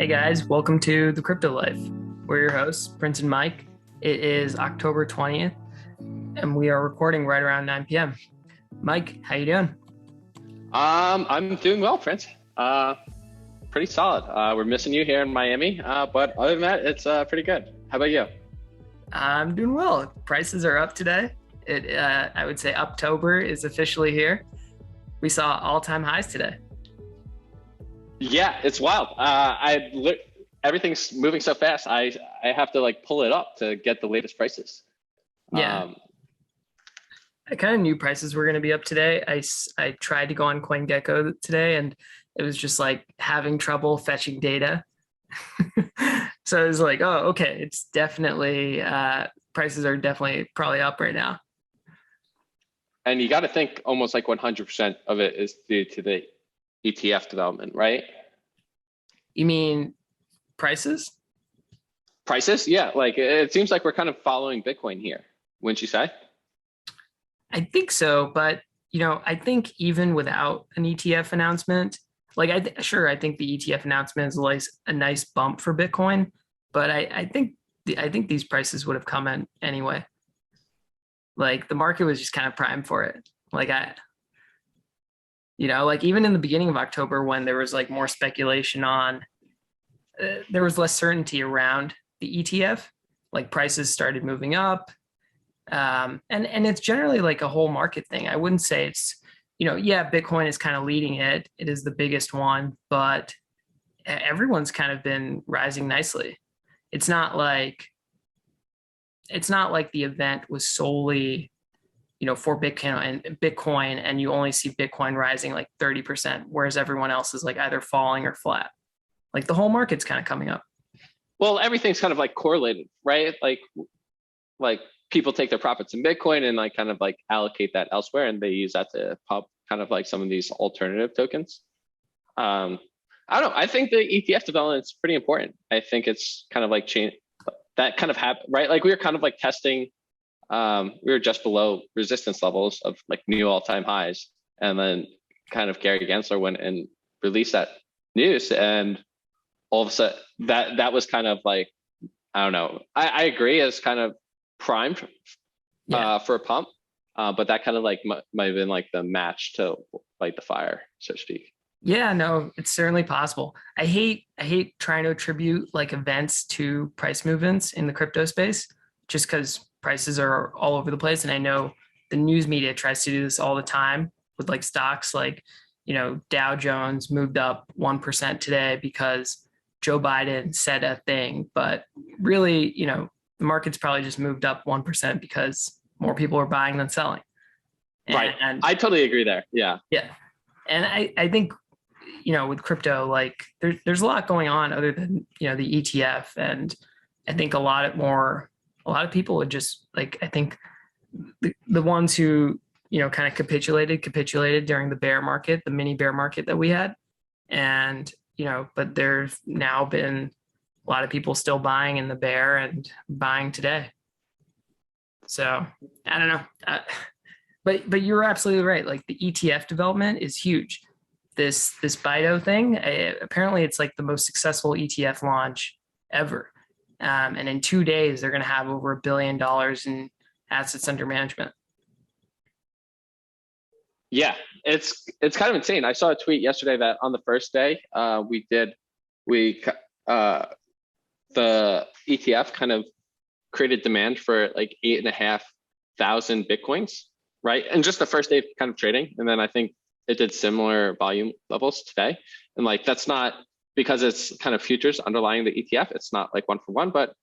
Hey guys, welcome to the Crypto Life. We're your hosts, Prince and Mike. It is October 20th, and we are recording right around 9 p.m. Mike, how you doing? I'm doing well, Prince. Pretty solid. We're missing you here in Miami, but other than that, it's pretty good. How about you? I'm doing well. Prices are up today. I would say Uptober is officially here. We saw all-time highs today. Yeah, it's wild. Everything's moving so fast. I have to like pull it up to get the latest prices. Yeah, I kind of knew prices were going to be up today. I tried to go on CoinGecko today, and it was just like having trouble fetching data. So I was like, oh, okay, it's definitely prices are definitely probably up right now. And you got to think almost like 100% of it is due to the ETF development, right? You mean prices? Prices? Yeah, like it seems like we're kind of following Bitcoin here, wouldn't you say? I think so, but I think even without an ETF announcement, like I think the ETF announcement is like a nice bump for Bitcoin, but I think these prices would have come in anyway. Like the market was just kind of primed for it. Like even in the beginning of October when there was like more speculation on, there was less certainty around the ETF, like prices started moving up. And it's generally like a whole market thing. I wouldn't say it's, yeah, Bitcoin is kind of leading it. It is the biggest one, but everyone's kind of been rising nicely. It's not like the event was solely, for Bitcoin, and you only see Bitcoin rising like 30%, whereas everyone else is like either falling or flat. Like the whole market's kind of coming up. Well, everything's kind of like correlated, right? Like people take their profits in Bitcoin and like kind of like allocate that elsewhere, and they use that to pump kind of like some of these alternative tokens. I don't know. I think the ETF development is pretty important. I think it's kind of like change that kind of happened, right? Like we were kind of like testing. We were just below resistance levels of like new all-time highs, and then kind of Gary Gensler went and released that news, and all of a sudden that was kind of like, I don't know. I agree, as kind of primed for a pump, but that kind of like might have been like the match to light the fire, so to speak. Yeah, no, it's certainly possible. I hate trying to attribute like events to price movements in the crypto space, just because prices are all over the place. And I know the news media tries to do this all the time with like stocks, like, Dow Jones moved up 1% today because Joe Biden said a thing, but really, the market's probably just moved up 1% because more people are buying than selling. Right. I totally agree there. Yeah. Yeah. And I think, with crypto, like there's a lot going on other than, the ETF. And I think a lot of people would just like, I think the ones who, kind of capitulated during the bear market, the mini bear market that we had. And, but there's now been a lot of people still buying in the bear and buying today. So I don't know. But you're absolutely right. Like the ETF development is huge. This Bido thing, apparently it's like the most successful ETF launch ever. And in 2 days, they're going to have over $1 billion in assets under management. Yeah, it's kind of insane. I saw a tweet yesterday that on the first day, the ETF kind of created demand for like 8,500 Bitcoins, right? And just the first day of kind of trading. And then I think it did similar volume levels today. And like, that's not because it's kind of futures underlying the ETF. It's not like one for one, but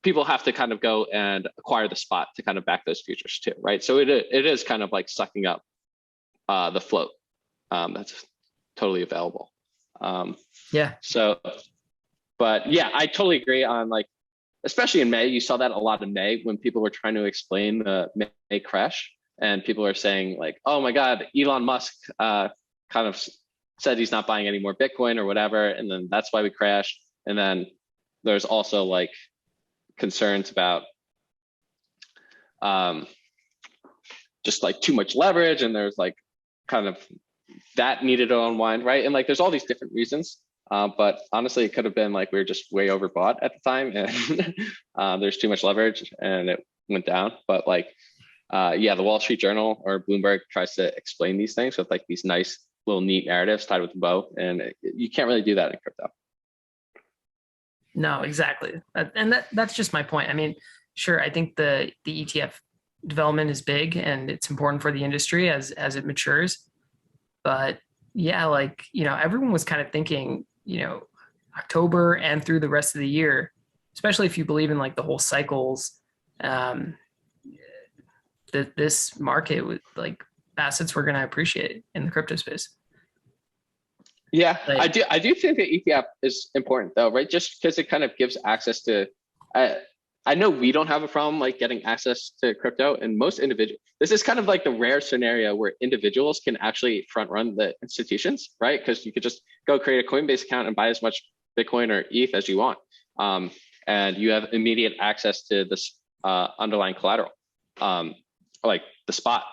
people have to kind of go and acquire the spot to kind of back those futures too, right? So it is kind of like sucking up the float that's totally available. Yeah. So, but yeah, I totally agree on like, especially in May, you saw that a lot in May when people were trying to explain the May crash, and people are saying like, oh my God, Elon Musk kind of said he's not buying any more Bitcoin or whatever. And then that's why we crashed. And then there's also like concerns about just like too much leverage. And there's like kind of that needed to unwind, right? And like, there's all these different reasons. But honestly, it could have been like we were just way overbought at the time, and there's too much leverage, and it went down. But like, yeah, the Wall Street Journal or Bloomberg tries to explain these things with like these nice little neat narratives tied with a bow, and you can't really do that in crypto. No, exactly. And that's just my point. I mean, sure, I think the ETF development is big and it's important for the industry as it matures. But yeah, like, everyone was kind of thinking, October and through the rest of the year, especially if you believe in like the whole cycles, that this market with like assets were going to appreciate in the crypto space. Yeah, Like, I do think that ETF is important though, right? Just because it kind of gives access to, I know we don't have a problem like getting access to crypto, and most individuals, this is kind of like the rare scenario where individuals can actually front run the institutions, right? Because you could just go create a Coinbase account and buy as much Bitcoin or ETH as you want. And you have immediate access to this underlying collateral, like the spot.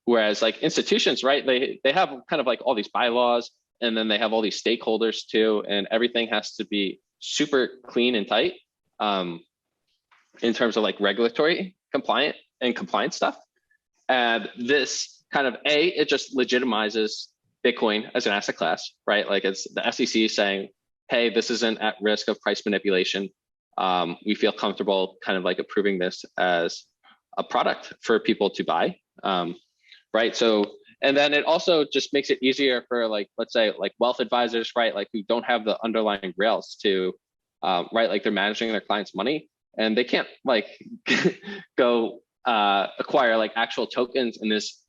Whereas like institutions, right, they have kind of like all these bylaws, and then they have all these stakeholders too, and everything has to be super clean and tight in terms of like regulatory compliant and compliance stuff. And this kind of it just legitimizes Bitcoin as an asset class, right? Like it's the SEC saying, hey, this isn't at risk of price manipulation. We feel comfortable kind of like approving this as a product for people to buy, right? So, and then it also just makes it easier for like, let's say like wealth advisors, right? Like who don't have the underlying rails to, right? Like they're managing their clients' money and they can't like go acquire like actual tokens in this,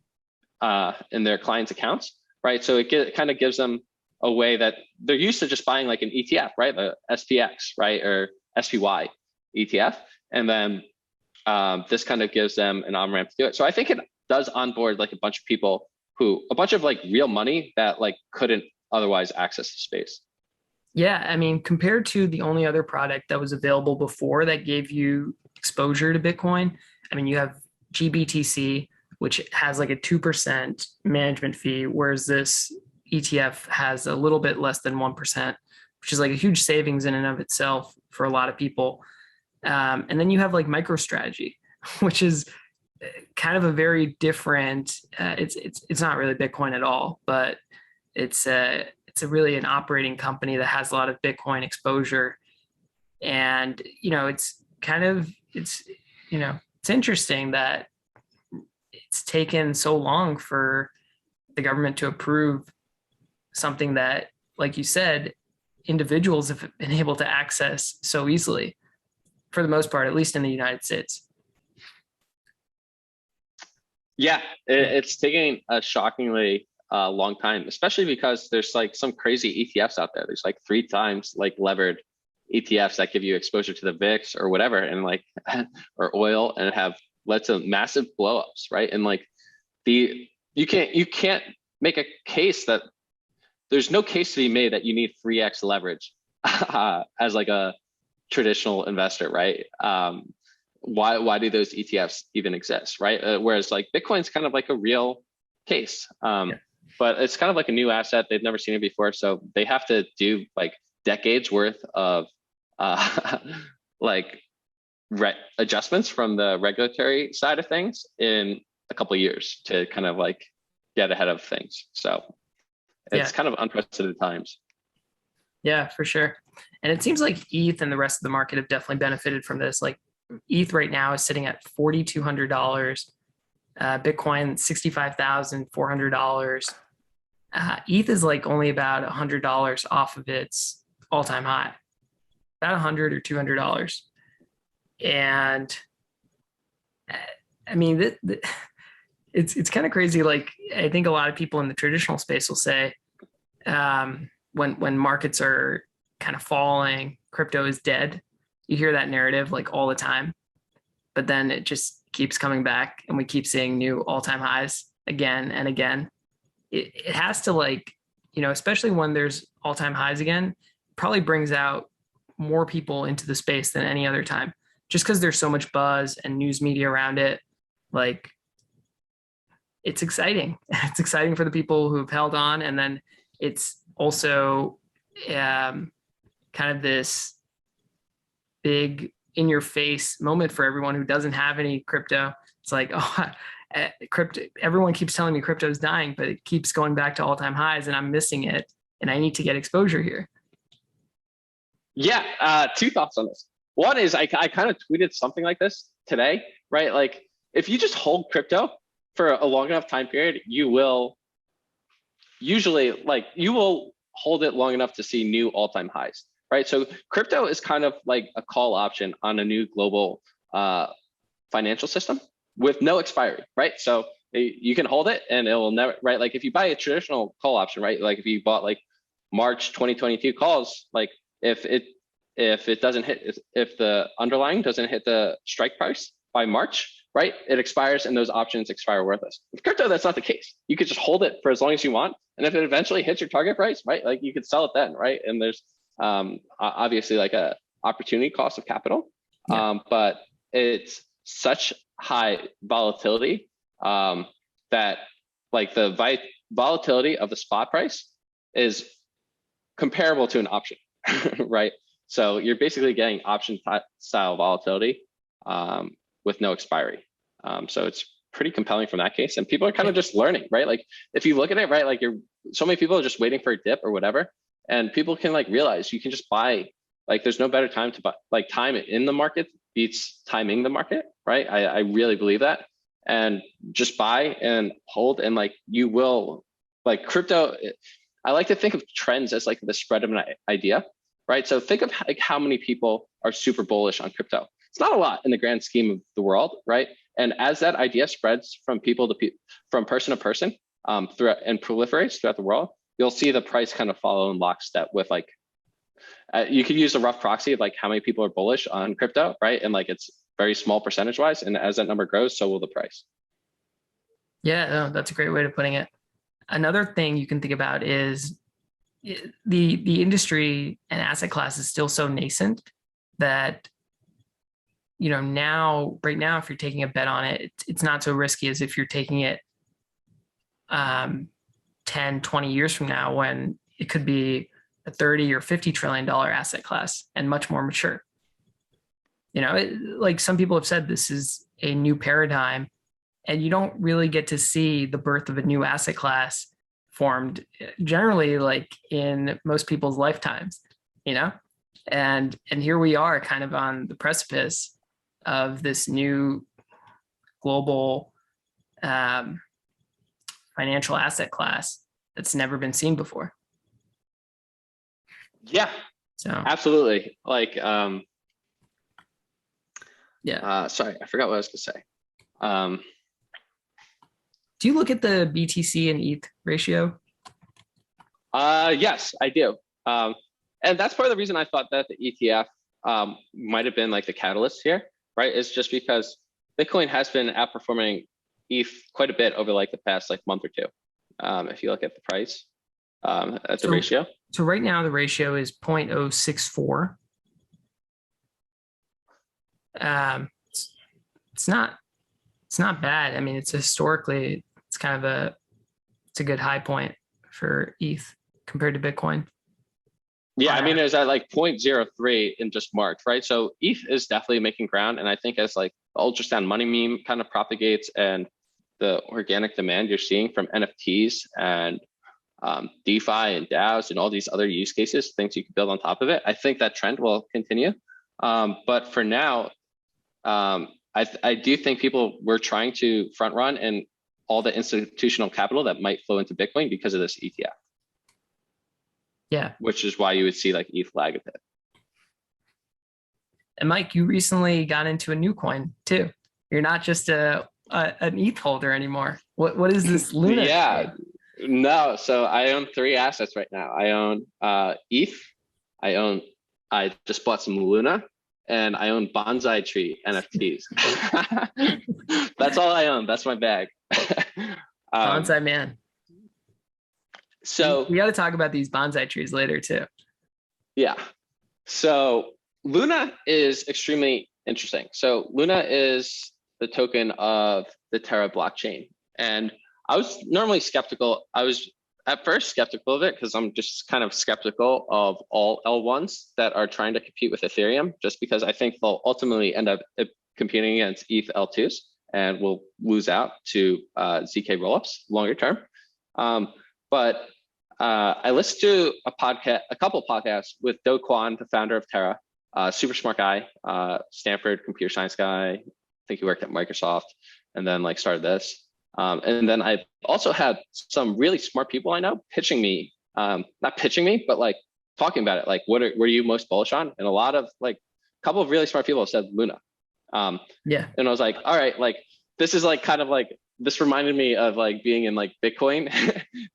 in their clients' accounts, right? So it kind of gives them a way that they're used to just buying like an ETF, right? The SPX, right? Or SPY ETF. And then this kind of gives them an on-ramp to do it. So I think it does onboard like a bunch of people a bunch of like real money that like couldn't otherwise access the space. yeah, I mean, compared to the only other product that was available before that gave you exposure to Bitcoin, I mean, you have GBTC, which has like a 2% management fee, whereas this ETF has a little bit less than 1%, which is like a huge savings in and of itself for a lot of people. And then you have like MicroStrategy, which is kind of a very different. It's not really Bitcoin at all, but it's a really an operating company that has a lot of Bitcoin exposure, and it's interesting that it's taken so long for the government to approve something that, like you said, individuals have been able to access so easily, for the most part, at least in the United States. Yeah, it's taking a shockingly long time, especially because there's like some crazy ETFs out there. There's like 3 times like levered ETFs that give you exposure to the VIX or whatever, and like or oil, and have led to massive blowups, right? And like you can't make a case that there's no case to be made that you need 3x leverage as like a traditional investor, right? Why do those ETFs even exist, right? Whereas like Bitcoin's kind of like a real case, but it's kind of like a new asset. They've never seen it before, so they have to do like decades worth of like adjustments from the regulatory side of things in a couple of years to kind of like get ahead of things. So it's kind of unprecedented times. Yeah, for sure. And it seems like ETH and the rest of the market have definitely benefited from this. Like ETH right now is sitting at $4,200. Bitcoin $65,400. ETH is like only about $100 off of its all-time high, about $100 or $200. And I mean, it's kind of crazy. Like I think a lot of people in the traditional space will say, when markets are kind of falling, crypto is dead. You hear that narrative like all the time, but then it just keeps coming back and we keep seeing new all-time highs again and again. It has to, like, especially when there's all-time highs again, probably brings out more people into the space than any other time, just because there's so much buzz and news media around it. Like it's exciting. It's exciting for the people who've held on. And then it's also kind of this big in your face moment for everyone who doesn't have any crypto. It's like, oh, crypto, everyone keeps telling me crypto is dying, but it keeps going back to all-time highs and I'm missing it and I need to get exposure here. Yeah, two thoughts on this. One is I kind of tweeted something like this today, right? Like if you just hold crypto for a long enough time period, you will usually you will hold it long enough to see new all-time highs, right? So crypto is kind of like a call option on a new global financial system with no expiry, right? So you can hold it and it will never, right? Like if you buy a traditional call option, right? Like if you bought like March 2022 calls, like if it doesn't hit, if the underlying doesn't hit the strike price by March, right, it expires and those options expire worthless. With crypto, that's not the case. You could just hold it for as long as you want, and if it eventually hits your target price, right, like you could sell it then, right? And there's obviously like a opportunity cost of capital, but it's such high volatility that like the volatility of the spot price is comparable to an option, right? So you're basically getting option style volatility with no expiry. So it's pretty compelling from that case. And people are kind of just learning, right? Like if you look at it, right, like so many people are just waiting for a dip or whatever. And people can like realize you can just buy, like there's no better time to buy, like time in the market beats timing the market, right? I really believe that. And just buy and hold, and like you will, like crypto, I like to think of trends as like the spread of an idea, right? So think of like how many people are super bullish on crypto. It's not a lot in the grand scheme of the world, right? And as that idea spreads from people to from person to person throughout and proliferates throughout the world, you'll see the price kind of follow in lockstep with like, you could use a rough proxy of like how many people are bullish on crypto, right? And like it's very small percentage wise. And as that number grows, so will the price. Yeah, no, that's a great way of putting it. Another thing you can think about is the industry and asset class is still so nascent that, you know, right now, if you're taking a bet on it, it's not so risky as if you're taking it 10, 20 years from now when it could be a 30 or $50 trillion asset class and much more mature. You know, like some people have said, this is a new paradigm, and you don't really get to see the birth of a new asset class formed generally like in most people's lifetimes, you know? And here we are kind of on the precipice of this new global financial asset class that's never been seen before. Yeah, so absolutely. Like, sorry, I forgot what I was gonna say. Do you look at the BTC and ETH ratio? Yes, I do. And that's part of the reason I thought that the ETF might have been like the catalyst here, right? It's just because Bitcoin has been outperforming ETH quite a bit over like the past like month or two. If you look at the price, at the ratio. So right now the ratio is 0.064. It's not bad. I mean, it's historically, it's kind of it's a good high point for ETH compared to Bitcoin. Yeah, I mean, it was at like 0.03 in just March, right? So ETH is definitely making ground. And I think as like the ultrasound money meme kind of propagates and the organic demand you're seeing from NFTs and DeFi and DAOs and all these other use cases, things you can build on top of it, I think that trend will continue. But for now, I do think people were trying to front run and all the institutional capital that might flow into Bitcoin because of this ETF. Yeah. Which is why you would see like ETH lag a bit. And Mike, you recently got into a new coin too. You're not just an ETH holder anymore. What is this Luna? Yeah. No, so I own 3 assets right now. I own ETH, I just bought some Luna, and I own bonsai tree NFTs. That's all I own. That's my bag. Bonsai man. So we got to talk about these bonsai trees later too. Yeah. So Luna is extremely interesting. So Luna is the token of the Terra blockchain. And I was normally skeptical. I at first skeptical of it because I'm just kind of skeptical of all L1s that are trying to compete with Ethereum, just because I think they'll ultimately end up competing against ETH L2s and will lose out to ZK rollups longer term. But I listened to a couple podcasts with Do Kwon, the founder of Terra, super smart guy, Stanford computer science guy. I think he worked at Microsoft and then like started this. And then I've also had some really smart people I know pitching me, not pitching me, but like talking about it. Like, what are you most bullish on? And a lot of like, a couple of really smart people have said Luna. Yeah. And I was like, all right, like, this is like kind of like, this reminded me of like being in like Bitcoin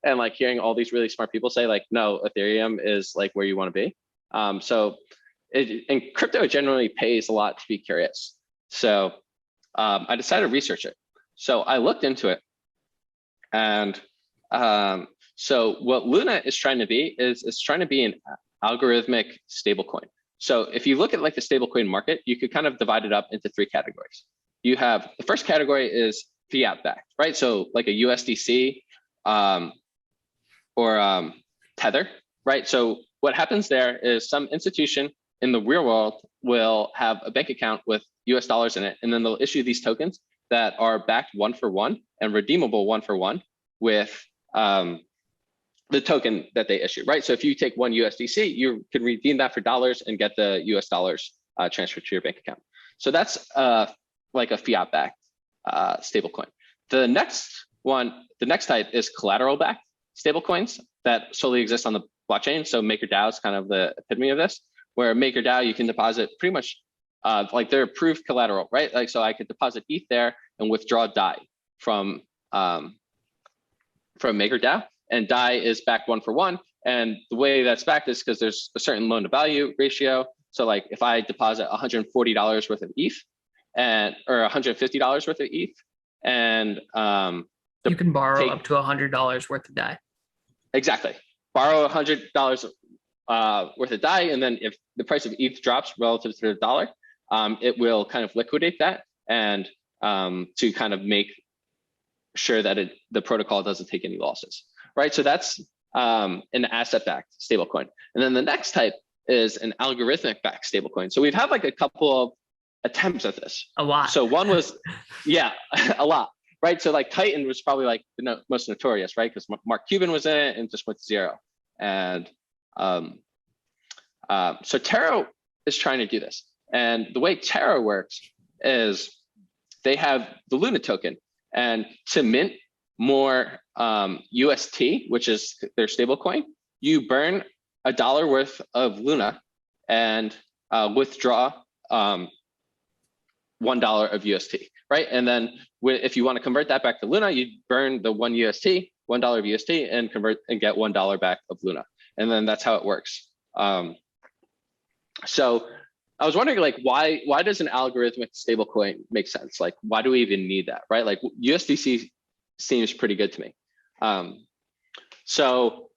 and like hearing all these really smart people say like, no, Ethereum is like where you want to be. So and crypto generally pays a lot to be curious. So I decided to research it. So I looked into it, and so what Luna is trying to be is it's trying to be an algorithmic stablecoin. So if you look at like the stablecoin market, you could kind of divide it up into three categories. You have the first category is fiat backed, right? So like a USDC or Tether, right? So what happens there is some institution in the real world will have a bank account with US dollars in it, and then they'll issue these tokens that are backed 1-for-1 and redeemable 1-for-1 with the token that they issue, right? So if you take one USDC, you can redeem that for dollars and get the US dollars transferred to your bank account. So that's like a fiat-backed stablecoin. The next type is collateral-backed stablecoins that solely exist on the blockchain. So MakerDAO is kind of the epitome of this, where MakerDAO, you can deposit pretty much like their approved collateral, right? Like, so I could deposit ETH there and withdraw DAI from MakerDAO, and DAI is backed 1-for-1. And the way that's backed is because there's a certain loan to value ratio. So like if I deposit $140 worth of ETH or $150 worth of ETH, and you can borrow up to $100 worth of DAI. Exactly. Borrow $100 worth of DAI, and then if the price of ETH drops relative to the dollar, it will kind of liquidate that and to kind of make sure that the protocol doesn't take any losses, right? So that's an asset-backed stablecoin. And then the next type is an algorithmic-backed stablecoin. So we've had like a couple of attempts at this. A lot. So one was, yeah, a lot, right? So like Titan was probably like the most notorious, right? Because Mark Cuban was in it and just went to zero. And so Terra is trying to do this. And the way Terra works is they have the Luna token, and to mint more UST, which is their stablecoin, you burn $1 worth of Luna and withdraw $1 of UST, right? And then if you want to convert that back to Luna, you burn the $1 of UST and convert and get $1 back of Luna. And then that's how it works. So I was wondering, like, why does an algorithmic stablecoin make sense? Like, why do we even need that, right? Like, USDC seems pretty good to me. So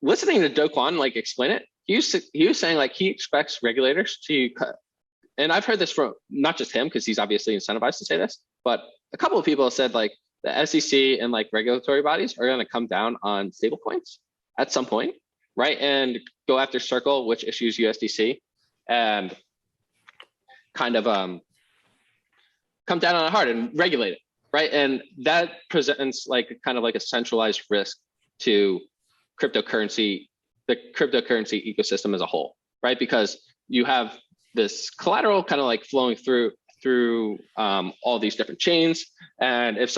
listening to Do Kwon like explain it, he was saying like he expects regulators to cut. And I've heard this from not just him, because he's obviously incentivized to say this, but a couple of people have said like the SEC and like regulatory bodies are going to come down on stablecoins at some point, right? And go after Circle, which issues USDC, and kind of come down on it hard and regulate it, right? And that presents like kind of like a centralized risk to the cryptocurrency ecosystem as a whole, right? Because you have this collateral kind of like flowing through all these different chains, and if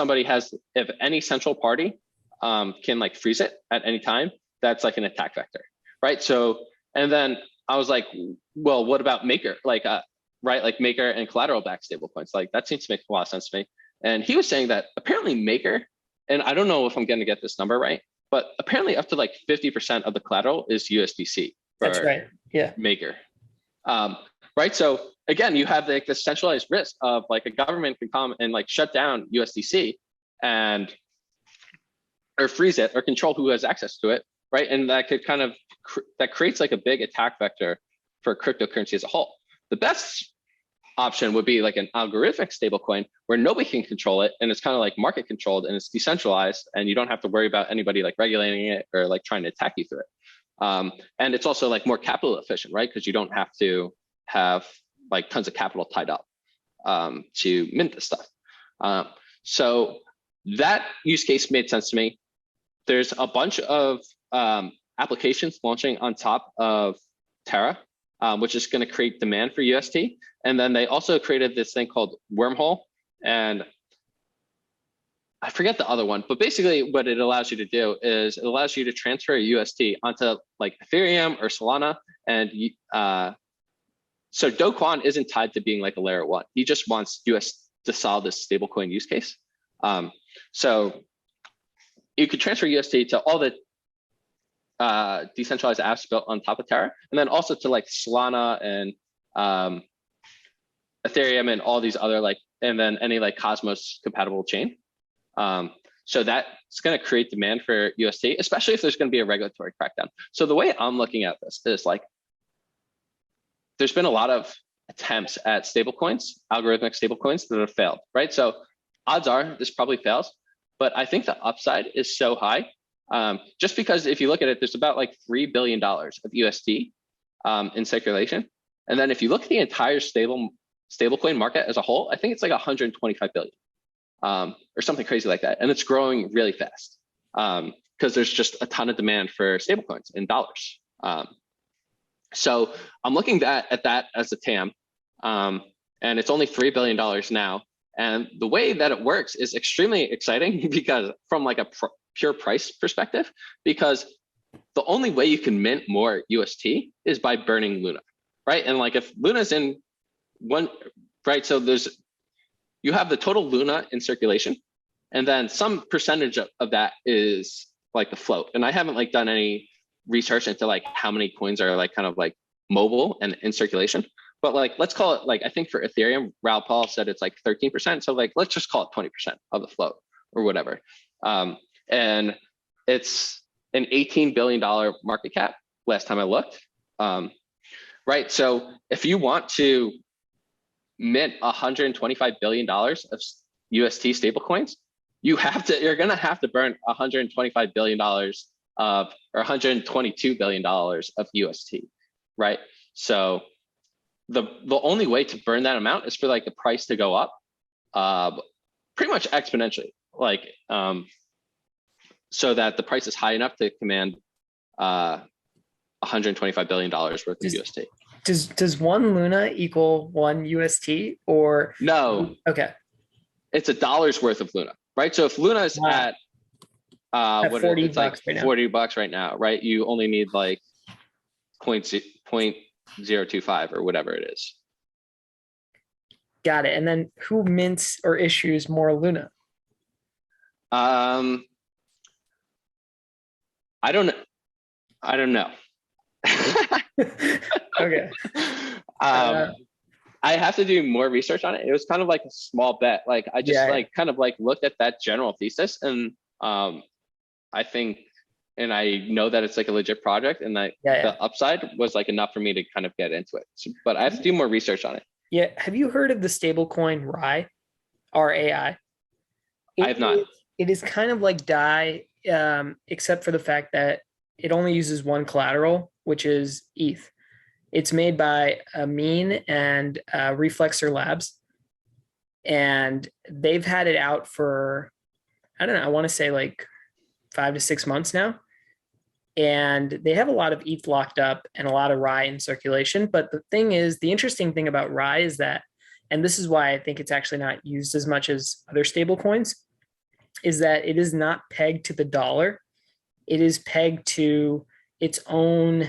any central party can like freeze it at any time, that's like an attack vector, right? So, and then I was like, well, what about Maker? Like, right, like Maker and collateral backed stablecoins, like that seems to make a lot of sense to me. And he was saying that apparently Maker, and I don't know if I'm going to get this number right, but apparently up to like 50% of the collateral is USDC. That's right. Yeah. Maker. Right. So again, you have like the centralized risk of like a government can come and like shut down USDC or freeze it or control who has access to it. Right. And that could kind of that creates like a big attack vector for cryptocurrency as a whole. The best option would be like an algorithmic stablecoin where nobody can control it, and it's kind of like market controlled and it's decentralized, and you don't have to worry about anybody like regulating it or like trying to attack you through it. And it's also like more capital efficient, right? Because you don't have to have like tons of capital tied up to mint this stuff. So that use case made sense to me. There's a bunch of applications launching on top of Terra, which is going to create demand for UST. And then they also created this thing called Wormhole. And I forget the other one, but basically what it allows you to do is it allows you to transfer UST onto like Ethereum or Solana. And so Do Kwon isn't tied to being like a layer one. He just wants US to solve this stablecoin use case. So you could transfer UST to all the decentralized apps built on top of Terra, and then also to like Solana and Ethereum and all these other like, and then any like Cosmos compatible chain. So that's going to create demand for UST, especially if there's going to be a regulatory crackdown. So the way I'm looking at this is like, there's been a lot of attempts at stablecoins, algorithmic stablecoins that have failed, right? So odds are this probably fails, but I think the upside is so high. Just because if you look at it, there's about like $3 billion of USD in circulation. And then if you look at the entire stablecoin market as a whole, I think it's like 125 billion or something crazy like that. And it's growing really fast because there's just a ton of demand for stablecoins in dollars. So I'm looking at that as a TAM, and it's only $3 billion now. And the way that it works is extremely exciting because from like a pure price perspective, because the only way you can mint more UST is by burning Luna, right? And like if Luna's in one, right? So you have the total Luna in circulation, and then some percentage of that is like the float. And I haven't like done any research into like how many coins are like kind of like mobile and in circulation. But like, let's call it like, I think for Ethereum, Raoul Paul said it's like 13%. So like, let's just call it 20% of the float or whatever. And it's an $18 billion market cap last time I looked. Right. So if you want to mint $125 billion of UST stablecoins, you're going to have to burn $125 billion or $122 billion of UST. Right. So the only way to burn that amount is for like the price to go up pretty much exponentially, like so that the price is high enough to command $125 billion worth of UST. Does one Luna equal one UST or no? Okay, it's $1 worth of Luna, right? So if Luna is at what $40 like right $40 right now, right? You only need like 0.025 or whatever it is. Got it. And then who mints or issues more Luna? I don't know. Okay. I have to do more research on it. It was kind of like a small bet. Like I just kind of like looked at that general thesis, and I think, and I know that it's like a legit project, and that the upside was like enough for me to kind of get into it. So, but I have to do more research on it. Yeah. Have you heard of the stablecoin RAI? RAI? I have not. It is kind of like DAI, except for the fact that it only uses one collateral, which is ETH. It's made by Amin and Reflexer Labs. And they've had it out for, I don't know, I want to say like 5 to 6 months now. And they have a lot of ETH locked up and a lot of RAI in circulation. But the thing is, the interesting thing about RAI is that, and this is why I think it's actually not used as much as other stable coins, is that it is not pegged to the dollar. It is pegged to its own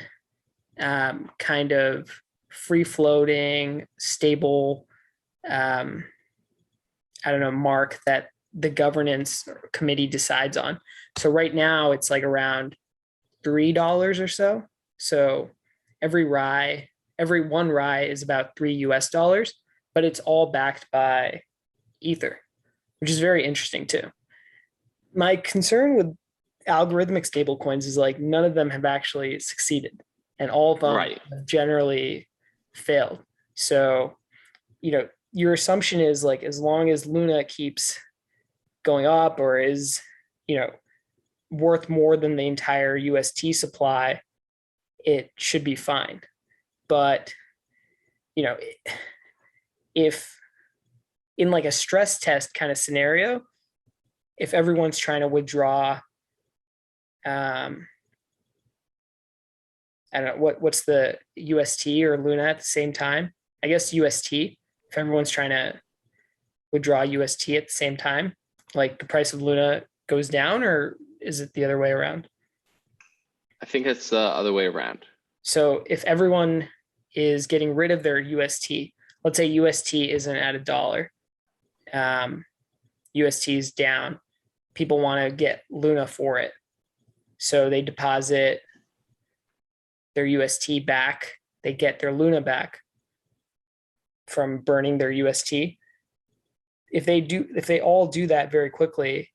kind of free-floating, stable, mark that the governance committee decides on. So right now it's like around $3 or so. So every one RAI is about $3 US, but it's all backed by Ether, which is very interesting too. My concern with algorithmic stablecoins is like none of them have actually succeeded, and all of them have generally failed. So your assumption is like, as long as Luna keeps going up or is, worth more than the entire UST supply, it should be fine. But, if in like a stress test kind of scenario, if everyone's trying to withdraw, I don't know what's the UST or Luna at the same time. I guess UST. If everyone's trying to withdraw UST at the same time, like the price of Luna goes down, or is it the other way around? I think it's the other way around. So if everyone is getting rid of their UST, let's say UST isn't at $1, UST is down. People want to get Luna for it, so they deposit their UST back. They get their Luna back from burning their UST. If they all do that very quickly,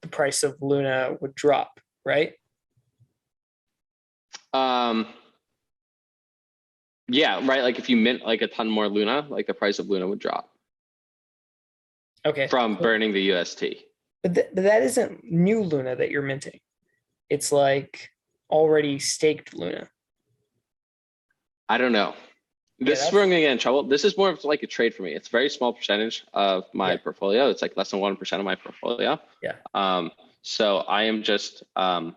the price of Luna would drop, right? Yeah, right. Like if you mint like a ton more Luna, like the price of Luna would drop. Okay. From burning the UST. But that isn't new Luna that you're minting. It's like already staked Luna. I don't know. This is where I'm gonna get in trouble. This is more of like a trade for me. It's a very small percentage of my portfolio. It's like less than 1% of my portfolio. Yeah. So I am just, I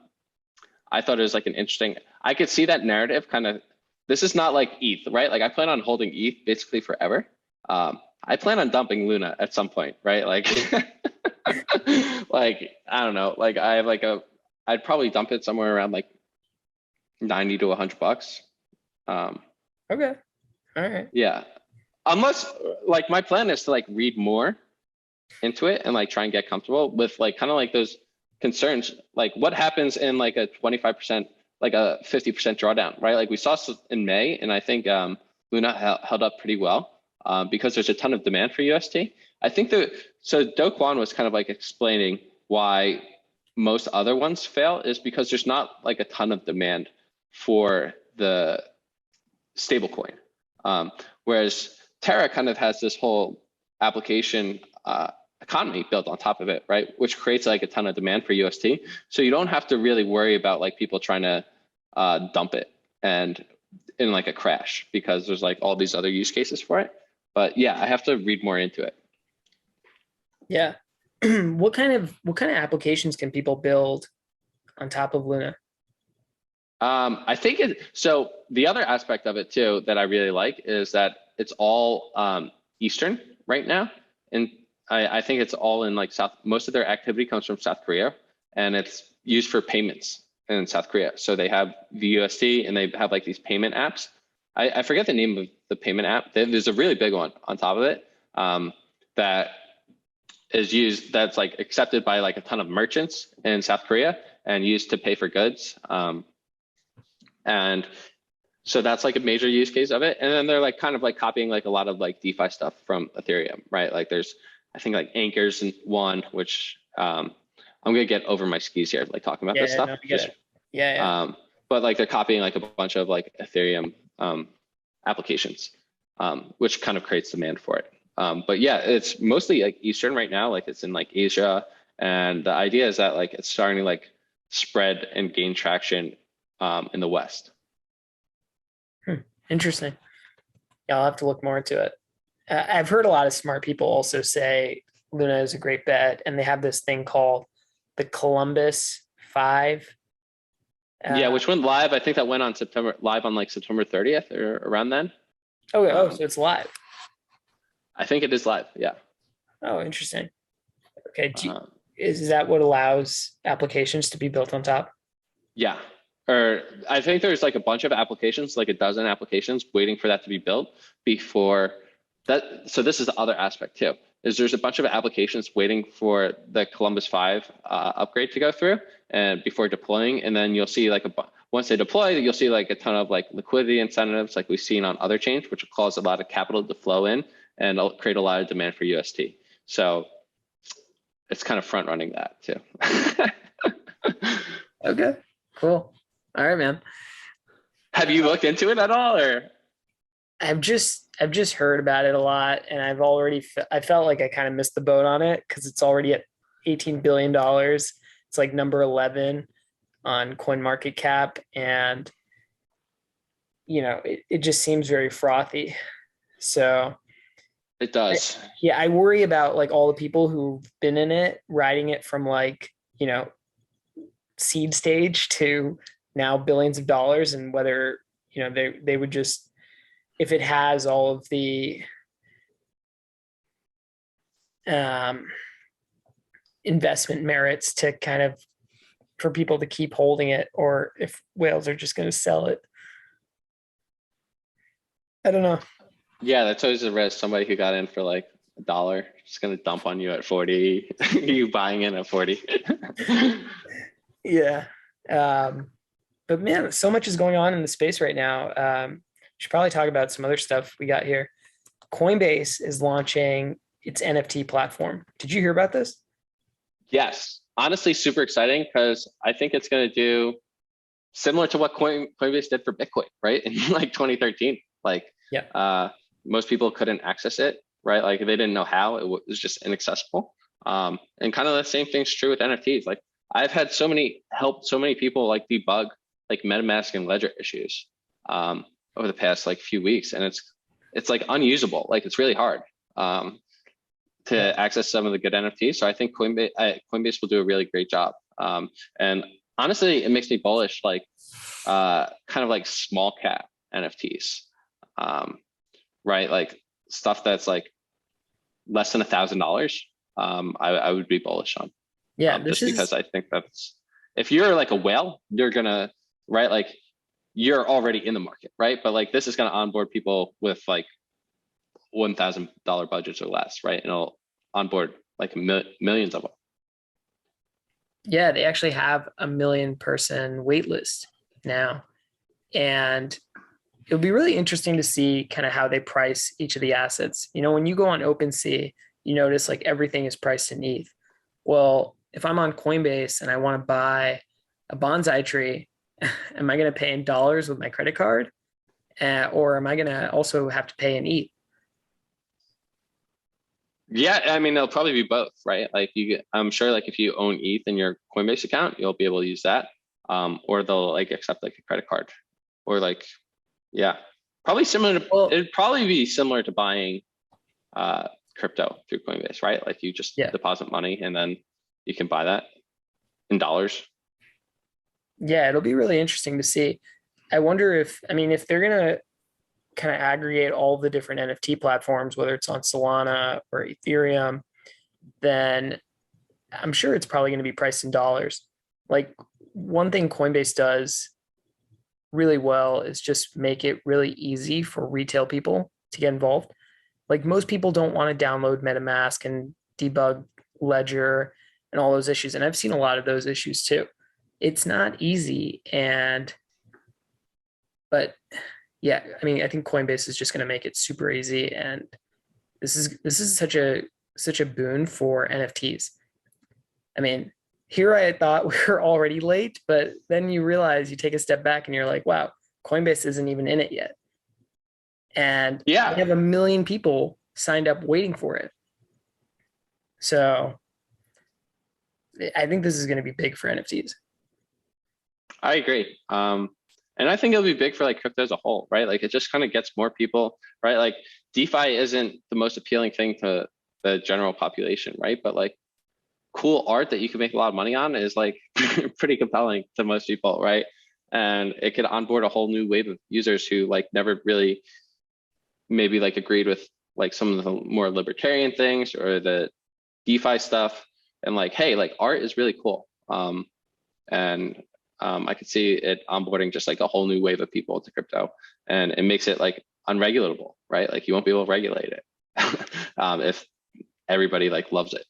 thought it was like an interesting, I could see that narrative kind of, this is not like ETH, right? Like I plan on holding ETH basically forever. I plan on dumping Luna at some point, right? Like, like, I don't know, like I have like I'd probably dump it somewhere around like 90 to $100. Okay. All right. Yeah. Unless like my plan is to like read more into it and like try and get comfortable with like kind of like those concerns, like what happens in like a 25%, like a 50% drawdown, right? Like we saw in May, and I think Luna held up pretty well because there's a ton of demand for UST. I think so Do Kwon was kind of like explaining why most other ones fail is because there's not like a ton of demand for the stablecoin. Whereas Terra kind of has this whole application economy built on top of it, right? Which creates like a ton of demand for UST. So you don't have to really worry about like people trying to dump it and in like a crash, because there's like all these other use cases for it. But yeah, I have to read more into it. Yeah. What kind of applications can people build on top of Luna? I think so the other aspect of it too that I really like is that it's all Eastern right now. And I think it's all in like most of their activity comes from South Korea, and it's used for payments in South Korea. So they have the USD and they have like these payment apps. I forget the name of the payment app. There's a really big one on top of it that is used, that's like accepted by like a ton of merchants in South Korea and used to pay for goods. And so that's like a major use case of it. And then they're like kind of like copying like a lot of like DeFi stuff from Ethereum, right? Like there's, I think like Anchors and one, which I'm gonna get over my skis here, like talking about this stuff. No, but like they're copying like a bunch of like Ethereum applications, which kind of creates demand for it. But yeah, it's mostly like Eastern right now, like it's in like Asia. And the idea is that like it's starting to like spread and gain traction in the West. Interesting. Yeah, I'll have to look more into it. I've heard a lot of smart people also say Luna is a great bet, and they have this thing called the Columbus 5. Yeah, which went live. I think that went on live on like September 30th or around then. Oh, so it's live. I think it is live. Yeah. Oh, interesting. Okay. Is that what allows applications to be built on top? Yeah. Or I think there's like a bunch of applications, like a dozen applications waiting for that to be built before that. So this is the other aspect too, is there's a bunch of applications waiting for the Columbus 5 upgrade to go through and before deploying. And then you'll see like once they deploy, you'll see like a ton of like liquidity incentives like we've seen on other chains, which will cause a lot of capital to flow in and create a lot of demand for UST. So it's kind of front running that too. Okay, cool. All right, man. Have you looked into it at all, or? I've just heard about it a lot, and I felt like I kind of missed the boat on it because it's already at $18 billion. It's like number 11 on CoinMarketCap, and it just seems very frothy. So It does. yeah, I worry about like all the people who've been in it, riding it from like, seed stage to now billions of dollars, and whether, they would just, if it has all of the um, investment merits to kind of for people to keep holding it, or if whales are just going to sell it. I don't know. Yeah, that's always a risk. Somebody who got in for like $1 just gonna dump on you at 40. You buying in at 40. Yeah. But man, so much is going on in the space right now. Should probably talk about some other stuff we got here. Coinbase is launching its NFT platform. Did you hear about this? Yes, honestly, super exciting because I think it's gonna do similar to what Coinbase did for Bitcoin, right? In like 2013. Like, Yeah. most people couldn't access it, right? Like they didn't know how, it was just inaccessible. And kind of the same thing's true with NFTs. Like I've had helped so many people like debug like MetaMask and Ledger issues over the past like few weeks. And it's like unusable. Like it's really hard to access some of the good NFTs. So I think Coinbase will do a really great job. And honestly, it makes me bullish, like kind of like small cap NFTs. Right? Like stuff that's like less than $1,000. I would be bullish on. Yeah. Just because I think if you're like a whale, you're gonna, right? Like you're already in the market, right? But like this is gonna onboard people with like $1,000 budgets or less, right? And it'll onboard like millions of them. Yeah, they actually have a 1 million-person wait list now. And it'll be really interesting to see kind of how they price each of the assets. When you go on OpenSea, you notice like everything is priced in ETH. Well, if I'm on Coinbase and I want to buy a bonsai tree, am I going to pay in dollars with my credit card? Or am I going to also have to pay in ETH? Yeah, I mean, they'll probably be both, right? Like I'm sure like if you own ETH in your Coinbase account, you'll be able to use that. Or they'll like accept like a credit card or like, yeah, probably similar to, it'd probably be similar to buying crypto through Coinbase, right? Like you just deposit money and then you can buy that in dollars. Yeah, it'll be really interesting to see. I wonder if they're going to kind of aggregate all the different NFT platforms, whether it's on Solana or Ethereum, then I'm sure it's probably going to be priced in dollars. Like one thing Coinbase does really well is just make it really easy for retail people to get involved. Like most people don't want to download MetaMask and debug Ledger and all those issues. And I've seen a lot of those issues too. It's not easy. But yeah, I think Coinbase is just going to make it super easy. And this is such a boon for NFTs. Here I thought we were already late, but then you realize, you take a step back and you're like, wow, Coinbase isn't even in it yet. And they have 1 million people signed up waiting for it. So I think this is going to be big for NFTs. I agree. And I think it'll be big for like crypto as a whole, right? Like it just kind of gets more people, right? Like DeFi isn't the most appealing thing to the general population, right? But like cool art that you can make a lot of money on is like pretty compelling to most people, right? And it could onboard a whole new wave of users who like never really maybe like agreed with like some of the more libertarian things or the DeFi stuff. And like, hey, like art is really cool. I could see it onboarding just like a whole new wave of people to crypto, and it makes it like unregulatable, right? Like you won't be able to regulate it if everybody like loves it.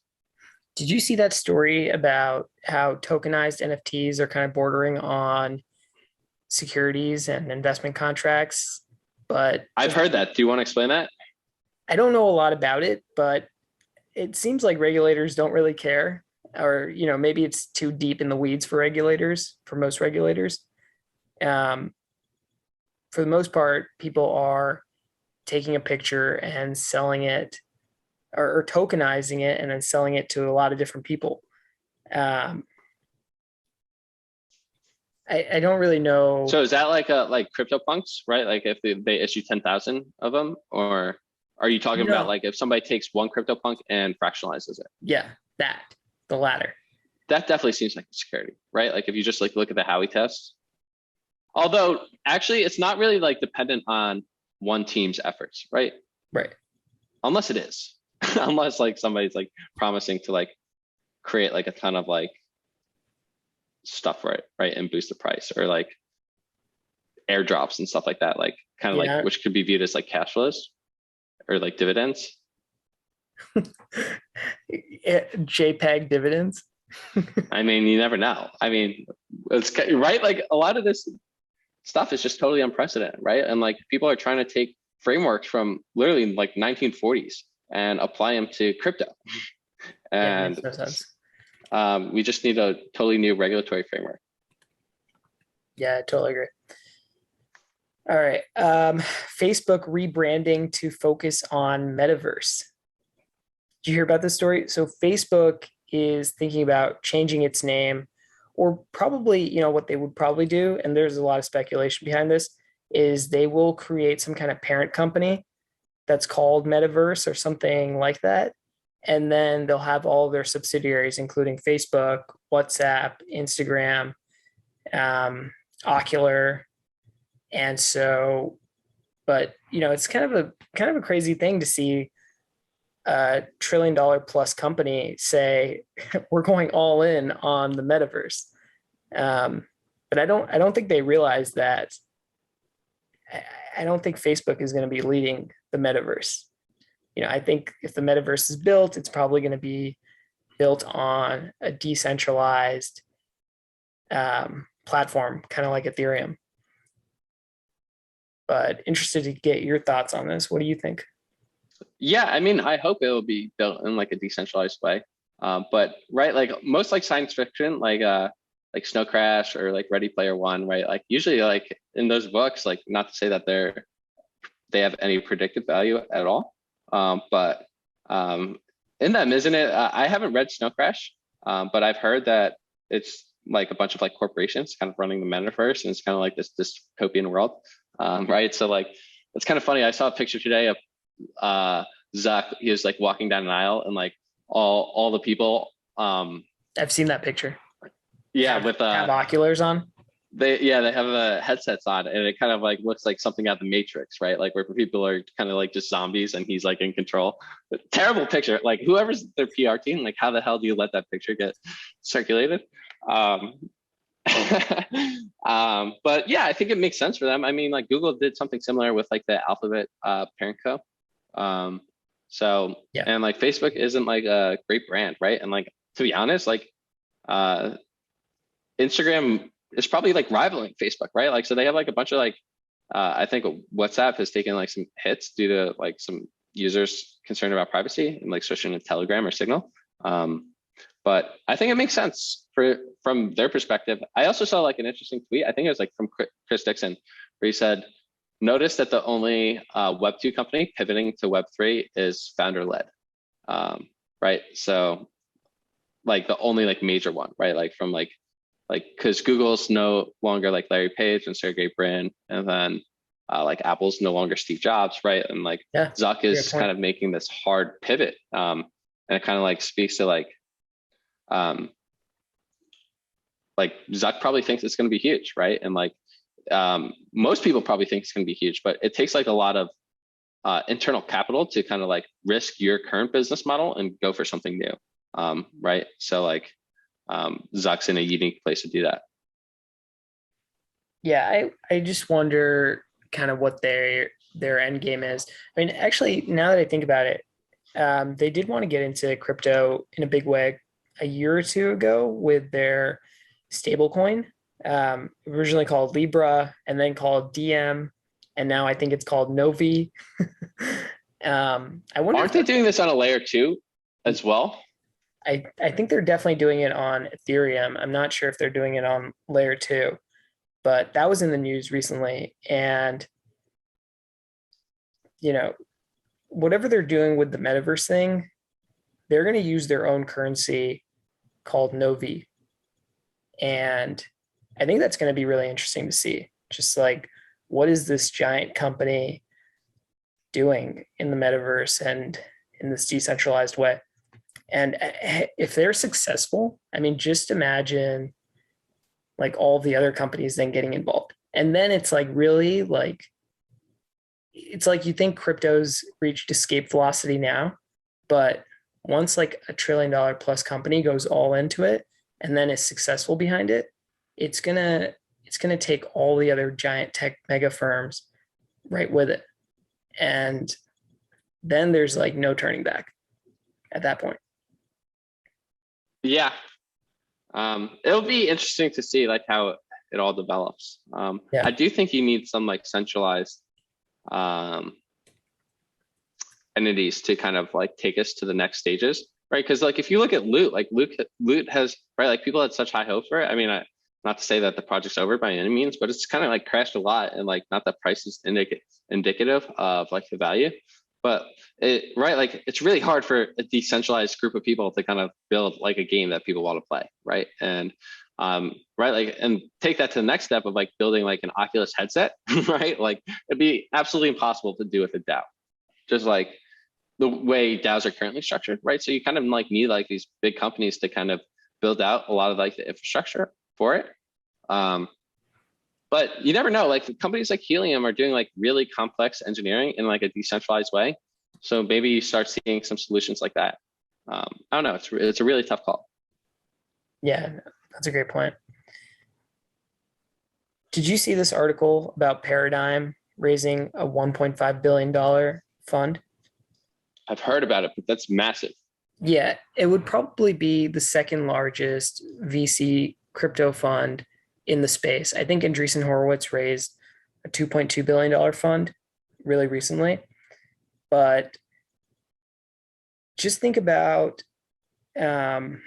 Did you see that story about how tokenized NFTs are kind of bordering on securities and investment contracts? But I've heard that. Do you want to explain that? I don't know a lot about it, but it seems like regulators don't really care, or maybe it's too deep in the weeds for most regulators. For the most part, people are taking a picture and selling it, or tokenizing it and then selling it to a lot of different people. I don't really know. So is that like CryptoPunks, right? Like if they issue 10,000 of them, or are you talking about like if somebody takes one CryptoPunk and fractionalizes it? Yeah, the latter. That definitely seems like security, right? Like if you just like look at the Howey test, although actually it's not really like dependent on one team's efforts, right? Right. Unless it is, unless like somebody's like promising to like create like a ton of like stuff for it, right? And boost the price, or like airdrops and stuff like that, like kind of like, which could be viewed as like cash flows or like dividends. JPEG dividends. I mean, you never know. I mean, it's right. Like a lot of this stuff is just totally unprecedented, right? And like people are trying to take frameworks from literally like 1940s and apply them to crypto. And makes no sense. We just need a totally new regulatory framework. Yeah, I totally agree. All right. Facebook rebranding to focus on Metaverse. Did you hear about this story? So Facebook is thinking about changing its name, or probably, what they would probably do, and there's a lot of speculation behind this, is they will create some kind of parent company that's called Metaverse or something like that. And then they'll have all of their subsidiaries, including Facebook, WhatsApp, Instagram, Ocular. And so, but it's kind of a crazy thing to see a $1 trillion plus company say we're going all in on the metaverse. But I don't think they realize that. I don't think Facebook is going to be leading the metaverse. I think if the metaverse is built, it's probably going to be built on a decentralized platform, kind of like Ethereum. But interested to get your thoughts on this. What do you think? Yeah, I mean, I hope it will be built in like a decentralized way. But right, like most like science fiction, like Snow Crash or like Ready Player One, right? Like usually like in those books, like not to say that they have any predictive value at all. But in them, isn't it? I haven't read Snow Crash, but I've heard that it's like a bunch of like corporations kind of running the metaverse, and it's kind of like this dystopian world, right? So like it's kind of funny. I saw a picture today of Zuck. He was like walking down an aisle, and like all the people. I've seen that picture. Yeah, have oculars on. They have headsets on, and it kind of like looks like something out of the Matrix, right? Like where people are kind of like just zombies and he's like in control. But terrible picture. Like whoever's their PR team, like how the hell do you let that picture get circulated? But yeah, I think it makes sense for them. I mean, like Google did something similar with like the Alphabet parent co. So yeah. And like Facebook isn't like a great brand, right? And like to be honest, like Instagram is probably like rivaling Facebook, right? Like so they have like a bunch of like I think WhatsApp has taken like some hits due to like some users concerned about privacy and like switching to Telegram or Signal. But I think it makes sense from their perspective. I also saw like an interesting tweet. I think it was like from Chris Dixon, where he said, "Notice that the only Web2 company pivoting to Web3 is founder-led." Right? So like the only like major one, right? Like from like because Google's no longer like Larry Page and Sergey Brin, and then like Apple's no longer Steve Jobs, right? And like Zuck is kind of making this hard pivot, and it kind of like speaks to like Zuck probably thinks it's going to be huge, right? And like most people probably think it's going to be huge, but it takes like a lot of internal capital to kind of like risk your current business model and go for something new, right? So like Zuck's in a unique place to do that. Yeah, I just wonder kind of what their end game is. I mean, actually, now that I think about it, they did want to get into crypto in a big way a year or two ago with their stablecoin, originally called Libra and then called DM, and now I think it's called Novi. I wonder. Aren't they doing this on a layer 2 as well? I think they're definitely doing it on Ethereum. I'm not sure if they're doing it on layer 2, but that was in the news recently. And you know, whatever they're doing with the metaverse thing, they're going to use their own currency called Novi. And I think that's going to be really interesting to see. Just like, what is this giant company doing in the metaverse and in this decentralized way? And if they're successful, I mean, just imagine like all the other companies then getting involved. And then it's like really like, it's like you think crypto's reached escape velocity now, but once like a $1 trillion plus company goes all into it and then is successful behind it, it's gonna take all the other giant tech mega firms right with it. And then there's like no turning back at that point. Yeah. It'll be interesting to see like how it all develops. Yeah. I do think you need some like centralized entities to kind of like take us to the next stages, right? Because like if you look at Loot, like Loot has, right, like people had such high hopes for it. I mean, not to say that the project's over by any means, but it's kind of like crashed a lot, and like not that price is indicative of like the value, but right, like it's really hard for a decentralized group of people to kind of build like a game that people want to play, right? And right, like, and take that to the next step of like building like an Oculus headset, right? Like it'd be absolutely impossible to do with a DAO, just like the way DAOs are currently structured, right? So you kind of like need like these big companies to kind of build out a lot of like the infrastructure for it. But you never know, like companies like Helium are doing like really complex engineering in like a decentralized way. So maybe you start seeing some solutions like that. I don't know, it's a really tough call. Yeah, that's a great point. Did you see this article about Paradigm raising a $1.5 billion fund? I've heard about it, but that's massive. Yeah, it would probably be the second largest VC crypto fund in the space. I think Andreessen Horowitz raised a $2.2 billion fund really recently. But just think about, and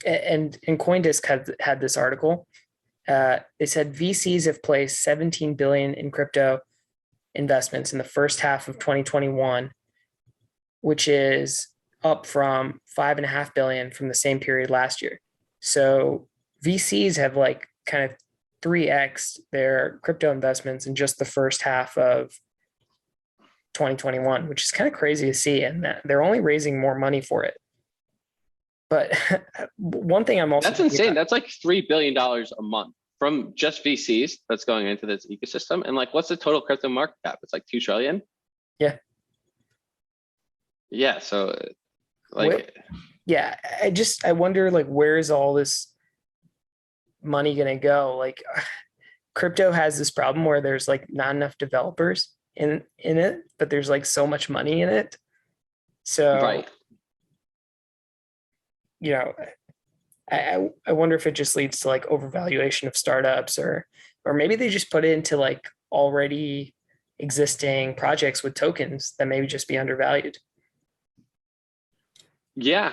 CoinDesk had this article. They said VCs have placed 17 billion in crypto investments in the first half of 2021, which is up from 5.5 billion from the same period last year. So VCs have like kind of 3x their crypto investments in just the first half of 2021, which is kind of crazy to see. And that they're only raising more money for it. But one thing I'm also— That's insane. That's like $3 billion a month from just VCs that's going into this ecosystem. And like, what's the total crypto market cap? It's like 2 trillion. Yeah. Yeah. So like, yeah, I wonder like, where is all this money going to go? Like crypto has this problem where there's like not enough developers in it, but there's like so much money in it. So, right. You know, I wonder if it just leads to like overvaluation of startups, or maybe they just put it into like already existing projects with tokens that maybe just be undervalued. Yeah.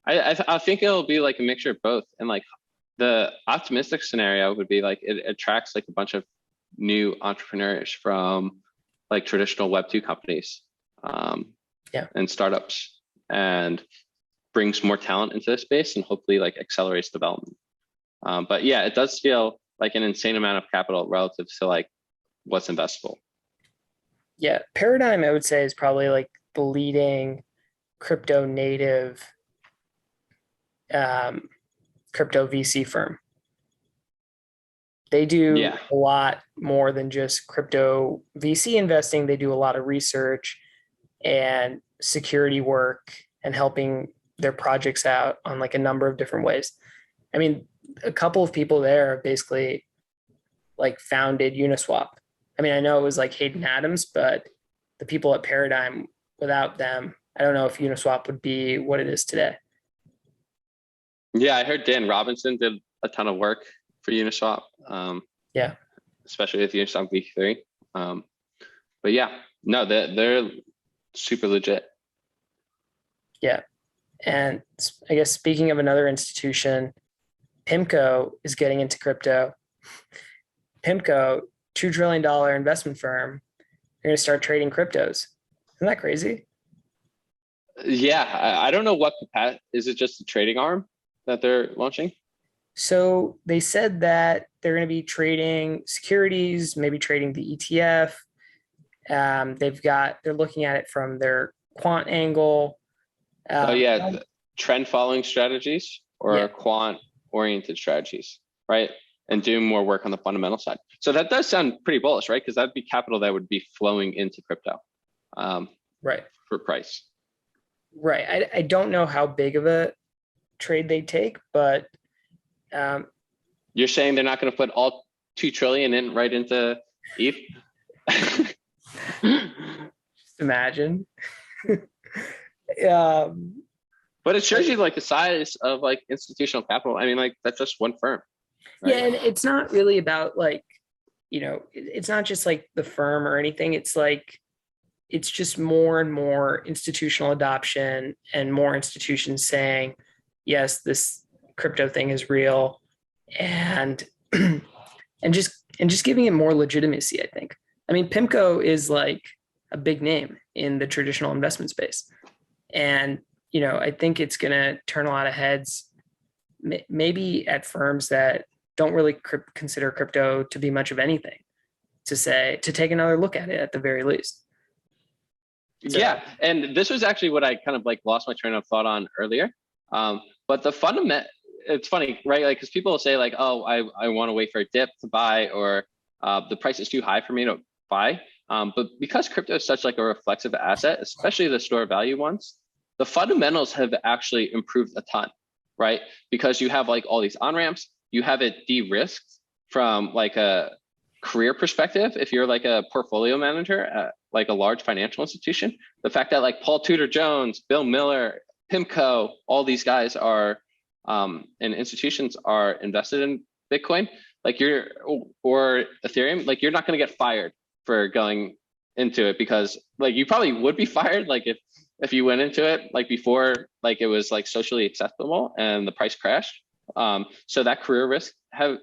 I think it'll be like a mixture of both. And like the optimistic scenario would be like, it attracts like a bunch of new entrepreneurs from like traditional Web2 companies and startups, and brings more talent into the space and hopefully like accelerates development. But yeah, it does feel like an insane amount of capital relative to like what's investable. Yeah. Paradigm, I would say, is probably like the leading crypto native crypto VC firm. They do a lot more than just crypto VC investing. They do a lot of research and security work and helping their projects out on like a number of different ways. I mean, a couple of people there basically like founded Uniswap. I mean, I know it was like Hayden Adams, but the people at Paradigm, without them, I don't know if Uniswap would be what it is today. Yeah, I heard Dan Robinson did a ton of work for Uniswap. Especially with Uniswap V3. But yeah, no, they're super legit. Yeah. And I guess speaking of another institution, PIMCO is getting into crypto. PIMCO, $2 trillion investment firm, they're going to start trading cryptos. Isn't that crazy? Yeah, I don't know what is it just a trading arm that they're launching? So they said that they're going to be trading securities, maybe trading the ETF. They're looking at it from their quant angle. Oh Um, yeah, trend following strategies or yeah, quant oriented strategies, right? And doing more work on the fundamental side. So that does sound pretty bullish, right? Because that'd be capital that would be flowing into crypto right, for price. right. I don't know how big of a trade they take, but um, You're saying they're not going to put all 2 trillion in right into ETH? just imagine. um, But it shows you like the size of like institutional capital. I mean, like that's just one firm, yeah, right? and it's not really about like, it's not just like the firm or anything. It's like it's just more and more institutional adoption and more institutions saying, yes, this crypto thing is real, and and just giving it more legitimacy, I think. I mean, PIMCO is like a big name in the traditional investment space. And, I think it's going to turn a lot of heads, maybe at firms that don't really consider crypto to be much of anything, to take another look at it at the very least. So, Yeah, and this was actually what I kind of like lost my train of thought on earlier. But the fundament, it's funny, right? Like, because people will say like, oh, I want to wait for a dip to buy, or the price is too high for me to buy. But because crypto is such like a reflexive asset, especially the store value ones, the fundamentals have actually improved a ton, right? Because you have like all these on ramps, you have it de-risked from like a career perspective. If you're like a portfolio manager at like a large financial institution, the fact that like Paul Tudor Jones, Bill Miller, PIMCO, all these guys are and institutions are invested in Bitcoin, like or Ethereum, like you're not going to get fired for going into it, because like you probably would be fired like if you went into it like before like it was like socially acceptable and the price crashed. So that career risk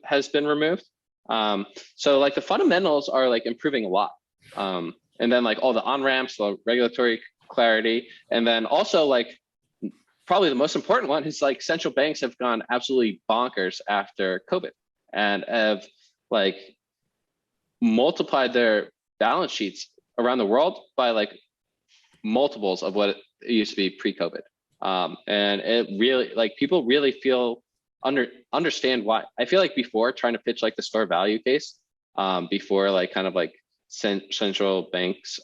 has been removed. So like the fundamentals are like improving a lot. And then like all the on ramps, the regulatory clarity, and then also like probably the most important one is like central banks have gone absolutely bonkers after COVID and have like multiplied their balance sheets around the world by like multiples of what it used to be pre-COVID. And it really like people really feel understand why. I feel like before trying to pitch like the store value case, before like kind of like central banks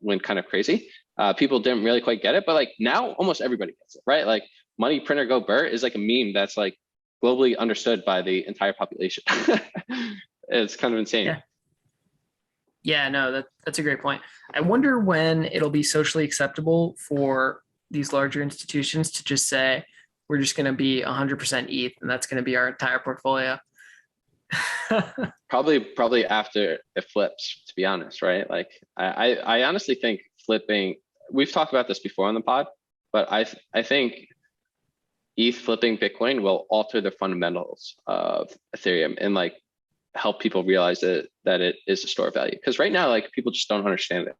went kind of crazy, people didn't really quite get it, but like now almost everybody gets it, right? Like money printer go Bert is like a meme that's like globally understood by the entire population. It's kind of insane. yeah. Yeah, no, that's a great point. I wonder when it'll be socially acceptable for these larger institutions to just say, we're just going to be 100% ETH and that's going to be our entire portfolio. Probably after it flips, to be honest, right? Like I honestly think flipping, we've talked about this before on the pod, but I think ETH flipping Bitcoin will alter the fundamentals of Ethereum and like help people realize that it is a store of value. Because right now, like people just don't understand it.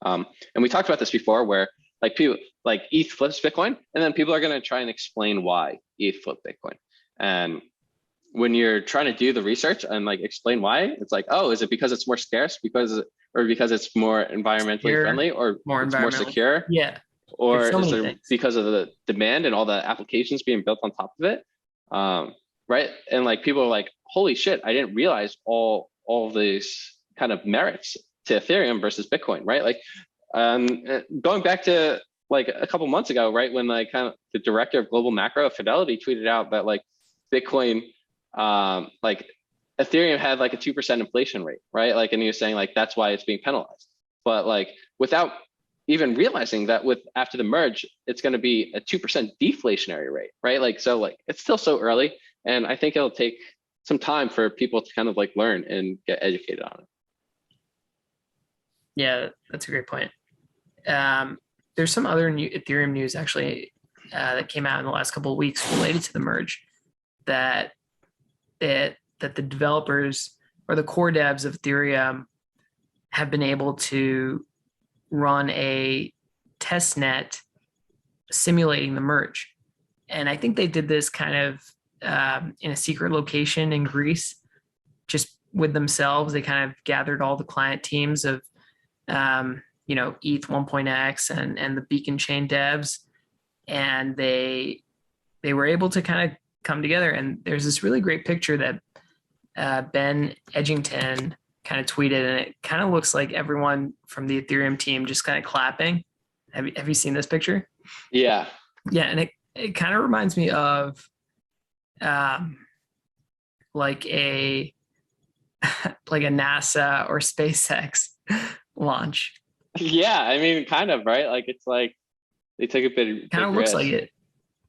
And we talked about this before, where like people like ETH flips Bitcoin, and then people are going to try and explain why ETH flipped Bitcoin. And when you're trying to do the research and like explain why, it's like, oh, is it because it's more scarce, because it's more environmentally friendly, or it's more secure? Yeah. Or is there because of the demand and all the applications being built on top of it? Right. And like people are like, holy shit, I didn't realize all of these kind of merits to Ethereum versus Bitcoin, right? Like going back to like a couple months ago, right, when like kind of the director of global macro of Fidelity tweeted out that like Bitcoin, like Ethereum had like a 2% inflation rate, right? Like, and he was saying like that's why it's being penalized. But like without even realizing that after the merge, it's going to be a 2% deflationary rate, right? Like, so like it's still so early, and I think it'll take some time for people to kind of like learn and get educated on it. Yeah, that's a great point. There's some other new Ethereum news actually that came out in the last couple of weeks related to the merge, that the developers or the core devs of Ethereum have been able to run a test net simulating the merge. And I think they did this kind of in a secret location in Greece, just with themselves. They kind of gathered all the client teams of, ETH 1.x and the beacon chain devs, and they were able to kind of come together. And there's this really great picture that Ben Edgington kind of tweeted, and it kind of looks like everyone from the Ethereum team just kind of clapping. Have you seen this picture? Yeah. Yeah, and it kind of reminds me of like a like a NASA or SpaceX launch. Yeah, I mean, kind of, right? Like it's like they took a bit Kind of looks like it.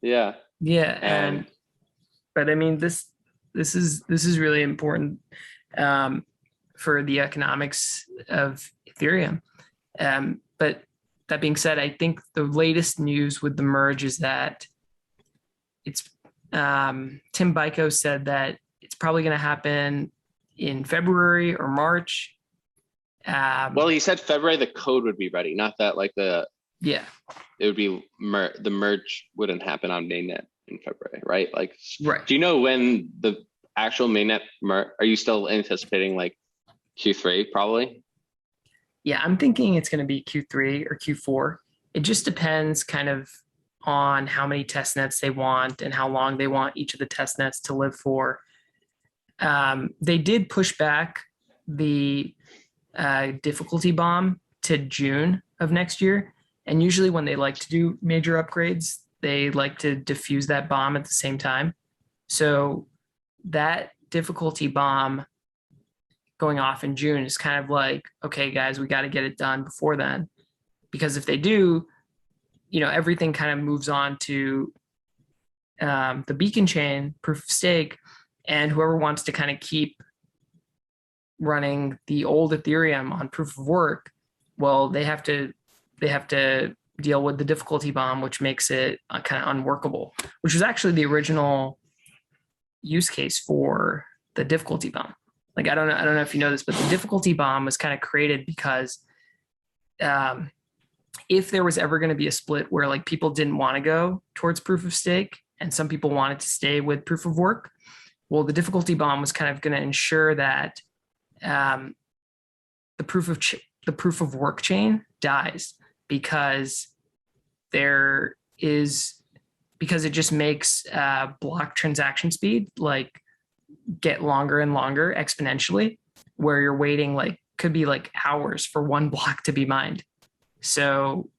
Yeah. Yeah, and but I mean this is really important for the economics of Ethereum. But that being said, I think the latest news with the merge is that it's Tim Biko said that it's probably going to happen in February or March. Well, he said February the code would be ready, not that like it would be the merge wouldn't happen on mainnet in February, right? Like, right. Do you know when the actual mainnet are you still anticipating like Q3 probably? Yeah, I'm thinking it's going to be Q3 or Q4. It just depends kind of on how many test nets they want and how long they want each of the test nets to live for. They did push back the difficulty bomb to June of next year. And usually when they like to do major upgrades, they like to diffuse that bomb at the same time. So that difficulty bomb going off in June is kind of like, okay, guys, we got to get it done before then. Because if they do, everything kind of moves on to the beacon chain, proof of stake, and whoever wants to kind of keep running the old Ethereum on proof of work, well, they have to deal with the difficulty bomb, which makes it kind of unworkable, which was actually the original use case for the difficulty bomb. Like, I don't know if you know this, but the difficulty bomb was kind of created because if there was ever going to be a split where like people didn't want to go towards proof of stake and some people wanted to stay with proof of work, well, the difficulty bomb was kind of going to ensure that the proof of work chain dies because it just makes block transaction speed like get longer and longer exponentially, where you're waiting like could be like hours for one block to be mined. So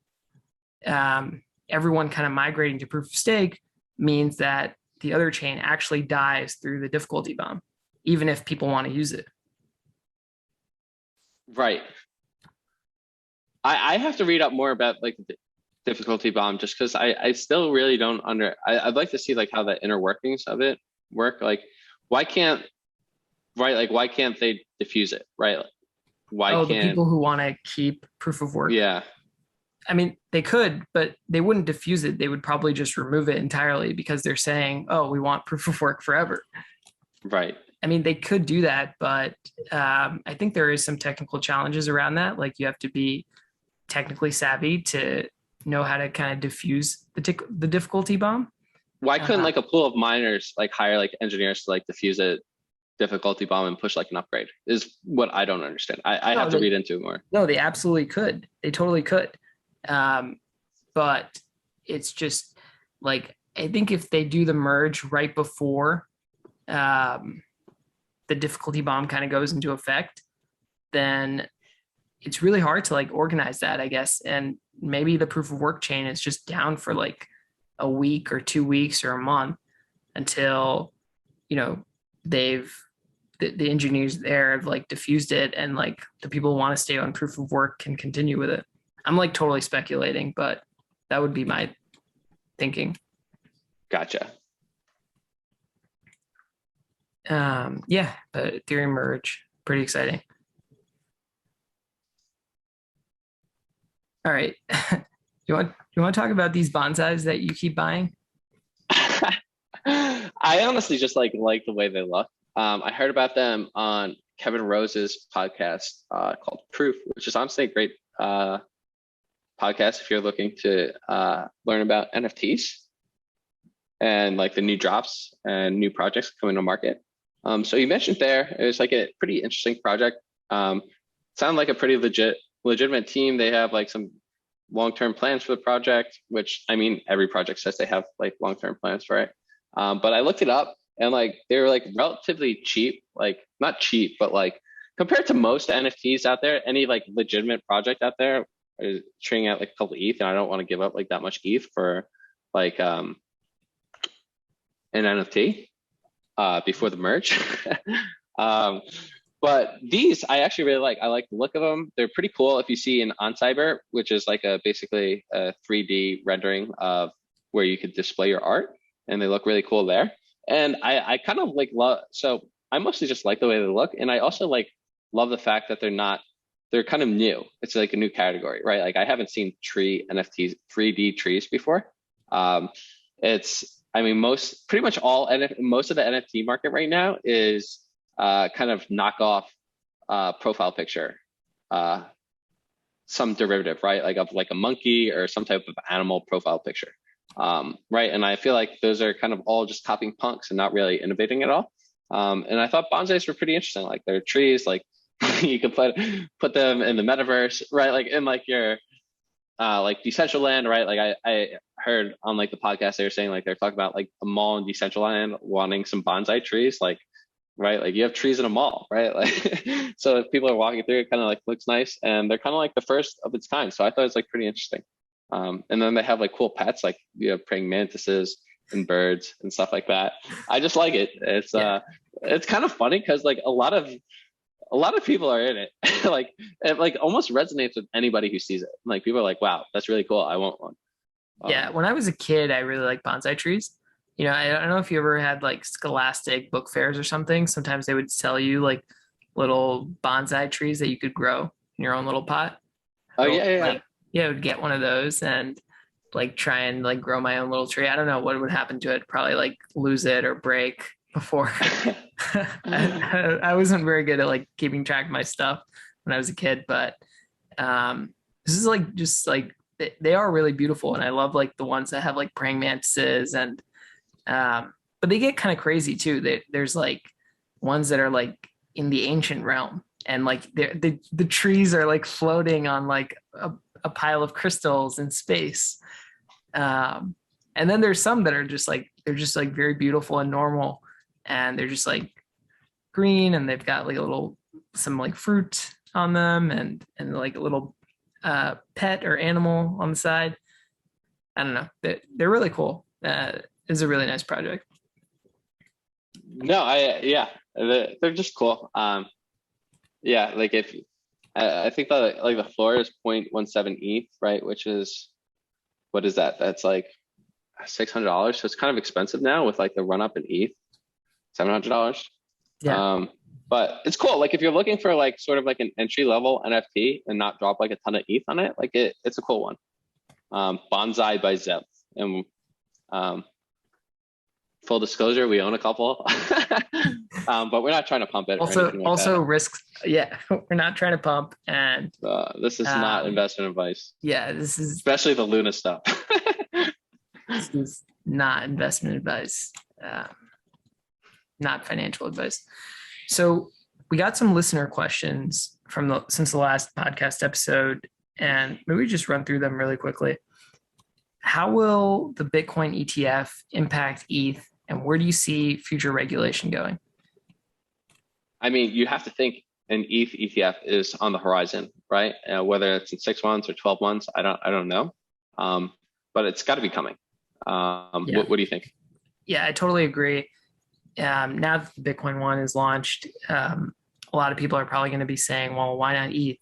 everyone kind of migrating to proof of stake means that the other chain actually dies through the difficulty bomb, even if people want to use it. Right. I have to read up more about like the difficulty bomb just because I still really don't I'd like to see like how the inner workings of it work. Like why can't they diffuse it, right? Like, the people who want to keep proof of work? Yeah. I mean, they could, but they wouldn't diffuse it. They would probably just remove it entirely because they're saying, oh, we want proof of work forever. Right. I mean, they could do that, but I think there is some technical challenges around that. Like you have to be technically savvy to know how to kind of diffuse the difficulty bomb. Why couldn't like a pool of miners like hire like engineers to like diffuse a difficulty bomb and push like an upgrade is what I don't understand. I have to read into it more. No, they absolutely could. They totally could. But it's just like, I think if they do the merge right before the difficulty bomb kind of goes into effect, then it's really hard to like organize that, I guess. And maybe the proof of work chain is just down for like a week or 2 weeks or a month until, the engineers there have like diffused it and like the people who want to stay on proof of work can continue with it. I'm like totally speculating, but that would be my thinking. Gotcha. Yeah, but Ethereum merge, pretty exciting. All right. You want to talk about these bonsais that you keep buying? I honestly just like the way they look. I heard about them on Kevin Rose's podcast called Proof, which is honestly a great podcast if you're looking to learn about NFTs and like the new drops and new projects coming to market. So you mentioned there, it was like a pretty interesting project. Sound like a pretty legitimate team. They have like some long-term plans for the project, which I mean, every project says they have like long-term plans for it. But I looked it up and like, they were like relatively cheap, like not cheap, but like compared to most NFTs out there, any like legitimate project out there is trading at like a couple ETH, and I don't want to give up like that much ETH for like an NFT before the merge. But these I actually really like. I like the look of them. They're pretty cool. If you see an Untitled, which is like basically a 3D rendering of where you could display your art, and they look really cool there. And I kind of like love, so I mostly just like the way they look. And I also like love the fact that they're kind of new. It's like a new category, right? Like I haven't seen tree NFTs, 3D trees before. I mean, most of the NFT market right now is kind of knockoff profile picture, some derivative, right? Like of like a monkey or some type of animal profile picture, right? And I feel like those are kind of all just copying punks and not really innovating at all. And I thought bonsais were pretty interesting. Like they're trees, like you could put them in the metaverse, right? Like in like your like Decentraland, right? Like I heard on like the podcast they were saying like they're talking about like a mall in Decentraland wanting some bonsai trees, like right? Like you have trees in a mall, right? Like so if people are walking through, it kind of like looks nice, and they're kind of like the first of its kind. So I thought it was like pretty interesting. And then they have like cool pets, like you have praying mantises and birds and stuff like that. I just like it. It's kind of funny because like a lot of people are in it. Like it like almost resonates with anybody who sees it. Like people are like, wow, that's really cool. I want one. Yeah, when I was a kid, I really liked bonsai trees. You know, I don't know if you ever had like Scholastic book fairs or something. Sometimes they would sell you like little bonsai trees that you could grow in your own little pot. Oh yeah. Like, yeah, I would get one of those and like try and like grow my own little tree. I don't know what would happen to it. Probably like lose it or break before. I wasn't very good at like keeping track of my stuff when I was a kid, but this is like just like they are really beautiful, and I love like the ones that have like praying mantises and but they get kind of crazy too. There's like ones that are like in the ancient realm, and like the trees are like floating on like a pile of crystals in space. And then there's some that are just like they're just like very beautiful and normal, and they're just like green, and they've got like some like fruit on them, and like a little pet or animal on the side. I don't know. They're really cool. It's a really nice project. No, they're just cool. Yeah, like if I think that like the floor is 0.17 ETH, right? Which is, what is that? That's like $600. So it's kind of expensive now with like the run up in ETH, $700. Yeah. But it's cool. Like if you're looking for like sort of like an entry level NFT and not drop like a ton of ETH on it, like it's a cool one. Bonsai by Zep. And full disclosure, we own a couple, but we're not trying to pump it. Also risks. Yeah, we're not trying to pump. And this is not investment advice. Yeah, this is especially the Luna stuff. This is not investment advice, not financial advice. So we got some listener questions since the last podcast episode, and maybe we just run through them really quickly. How will the Bitcoin ETF impact ETH, and where do you see future regulation going? I mean, you have to think an ETH ETF is on the horizon, right? Whether it's in 6 months or 12 months, I don't know. But it's got to be coming. What do you think? Yeah, I totally agree. Now that the Bitcoin one is launched, a lot of people are probably going to be saying, well, why not ETH?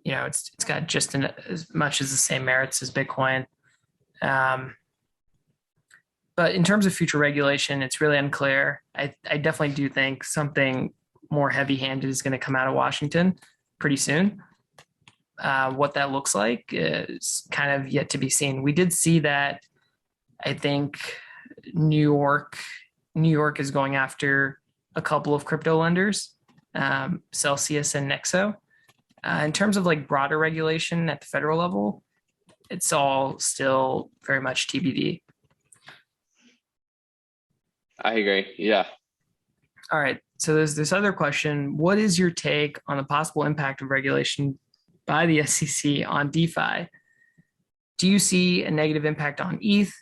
You know, it's got just as much as the same merits as Bitcoin. But in terms of future regulation, it's really unclear. I definitely do think something more heavy-handed is going to come out of Washington pretty soon. What that looks like is kind of yet to be seen. We did see that. I think New York is going after a couple of crypto lenders, Celsius and Nexo. In terms of like broader regulation at the federal level, it's all still very much TBD. I agree. Yeah. All right. So there's this other question. What is your take on the possible impact of regulation by the SEC on DeFi? Do you see a negative impact on ETH?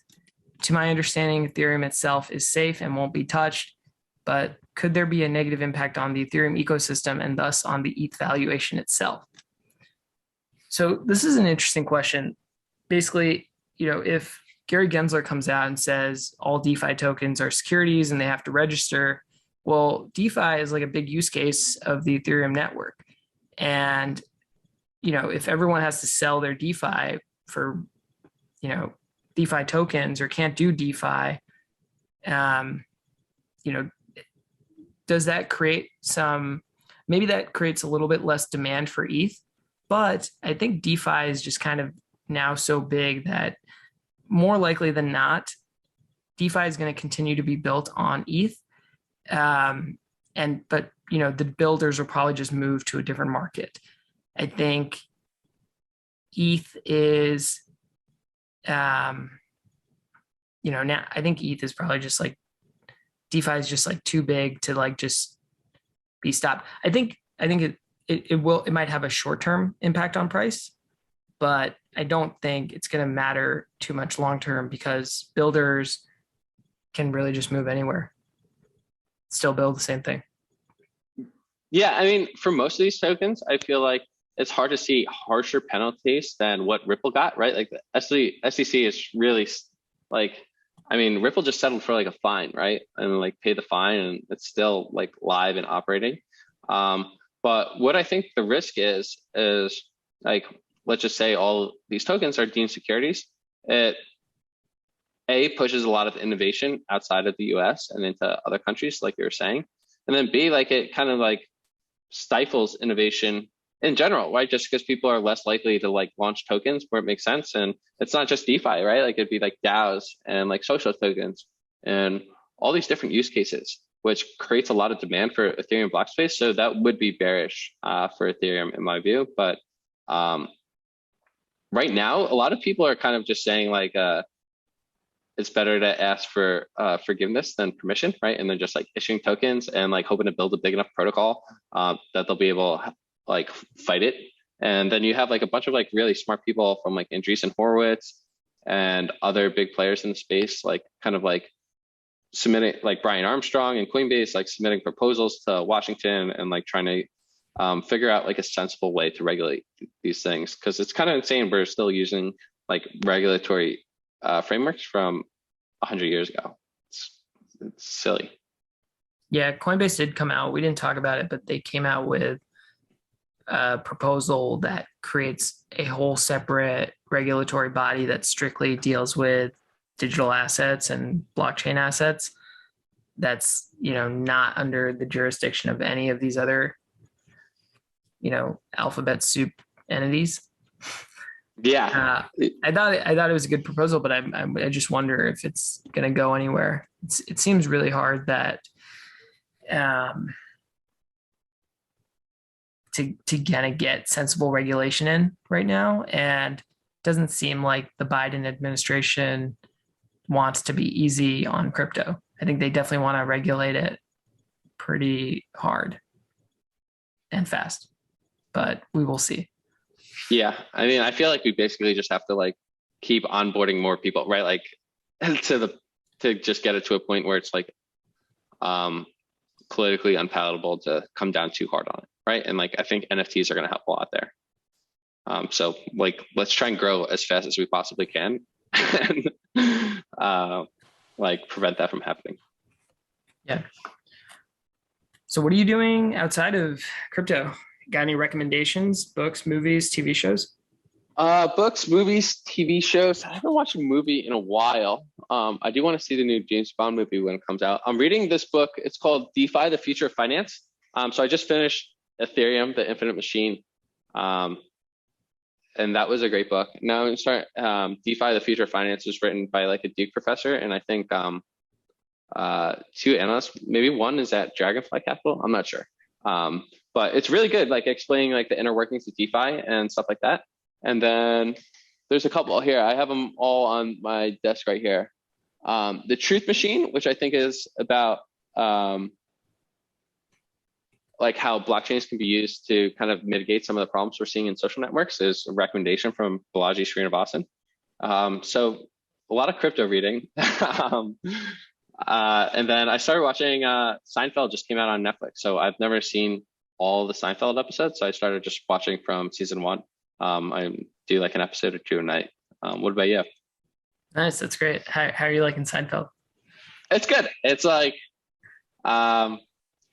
To my understanding, Ethereum itself is safe and won't be touched, but could there be a negative impact on the Ethereum ecosystem and thus on the ETH valuation itself? So this is an interesting question. Basically, if Gary Gensler comes out and says all DeFi tokens are securities and they have to register, well, DeFi is like a big use case of the Ethereum network. And, if everyone has to sell their DeFi for, DeFi tokens or can't do DeFi, does that create maybe that creates a little bit less demand for ETH, but I think DeFi is just kind of now so big that more likely than not, DeFi is going to continue to be built on ETH. But the builders will probably just move to a different market. I think ETH is, now I think ETH is probably just like DeFi is just like too big to like just be stopped. I think it might have a short-term impact on price, but I don't think it's going to matter too much long-term because builders can really just move anywhere, still build the same thing. Yeah, I mean, for most of these tokens, I feel like it's hard to see harsher penalties than what Ripple got, right? Like the SEC is really like, I mean, Ripple just settled for like a fine, right? And like paid the fine and it's still like live and operating. But what I think the risk is like, let's just say all these tokens are deemed securities. It pushes a lot of innovation outside of the US and into other countries, like you were saying. And then B, like it kind of like stifles innovation in general, right? Just because people are less likely to like launch tokens where it makes sense. And it's not just DeFi, right? Like it'd be like DAOs and like social tokens and all these different use cases, which creates a lot of demand for Ethereum block space. So that would be bearish for Ethereum in my view. But right now, a lot of people are kind of just saying like, it's better to ask for forgiveness than permission, right? And then just like issuing tokens and like hoping to build a big enough protocol that they'll be able to like fight it. And then you have like a bunch of like really smart people from like Andreessen Horowitz and other big players in the space, like kind of like submitting, like Brian Armstrong and Coinbase, like submitting proposals to Washington and like trying to figure out like a sensible way to regulate these things. Cause it's kind of insane. We're still using like regulatory frameworks from 100 years ago. It's silly. Yeah, Coinbase did come out. We didn't talk about it, but they came out with a proposal that creates a whole separate regulatory body that strictly deals with digital assets and blockchain assets. That's, not under the jurisdiction of any of these other, alphabet soup entities. Yeah, I thought it was a good proposal, but I just wonder if it's going to go anywhere. It seems really hard that to kind of get sensible regulation in right now, and it doesn't seem like the Biden administration wants to be easy on crypto. I think they definitely want to regulate it pretty hard and fast, but we will see. Yeah, I mean, I feel like we basically just have to like keep onboarding more people, right? Like to just get it to a point where it's like politically unpalatable to come down too hard on it, right? And like I think NFTs are going to help a lot there. So like let's try and grow as fast as we possibly can, and like prevent that from happening. Yeah. So what are you doing outside of crypto? Got any recommendations? Books, movies, TV shows? Books, movies, TV shows. I haven't watched a movie in a while. I do want to see the new James Bond movie when it comes out. I'm reading this book. It's called DeFi, The Future of Finance. So I just finished Ethereum, The Infinite Machine. And that was a great book. Now I'm starting DeFi, The Future of Finance was written by like a Duke professor. And I think two analysts, maybe one is at Dragonfly Capital. I'm not sure. But it's really good, like explaining like the inner workings of DeFi and stuff like that. And then there's a couple here. I have them all on my desk right here. The Truth Machine, which I think is about like how blockchains can be used to kind of mitigate some of the problems we're seeing in social networks, is a recommendation from Balaji Srinivasan. So a lot of crypto reading. And then I started watching Seinfeld just came out on Netflix. So I've never seen all the Seinfeld episodes. So I started just watching from season 1. I do like an episode or 2 a night. What about you? Nice. That's great. How are you liking Seinfeld? It's good. It's like, I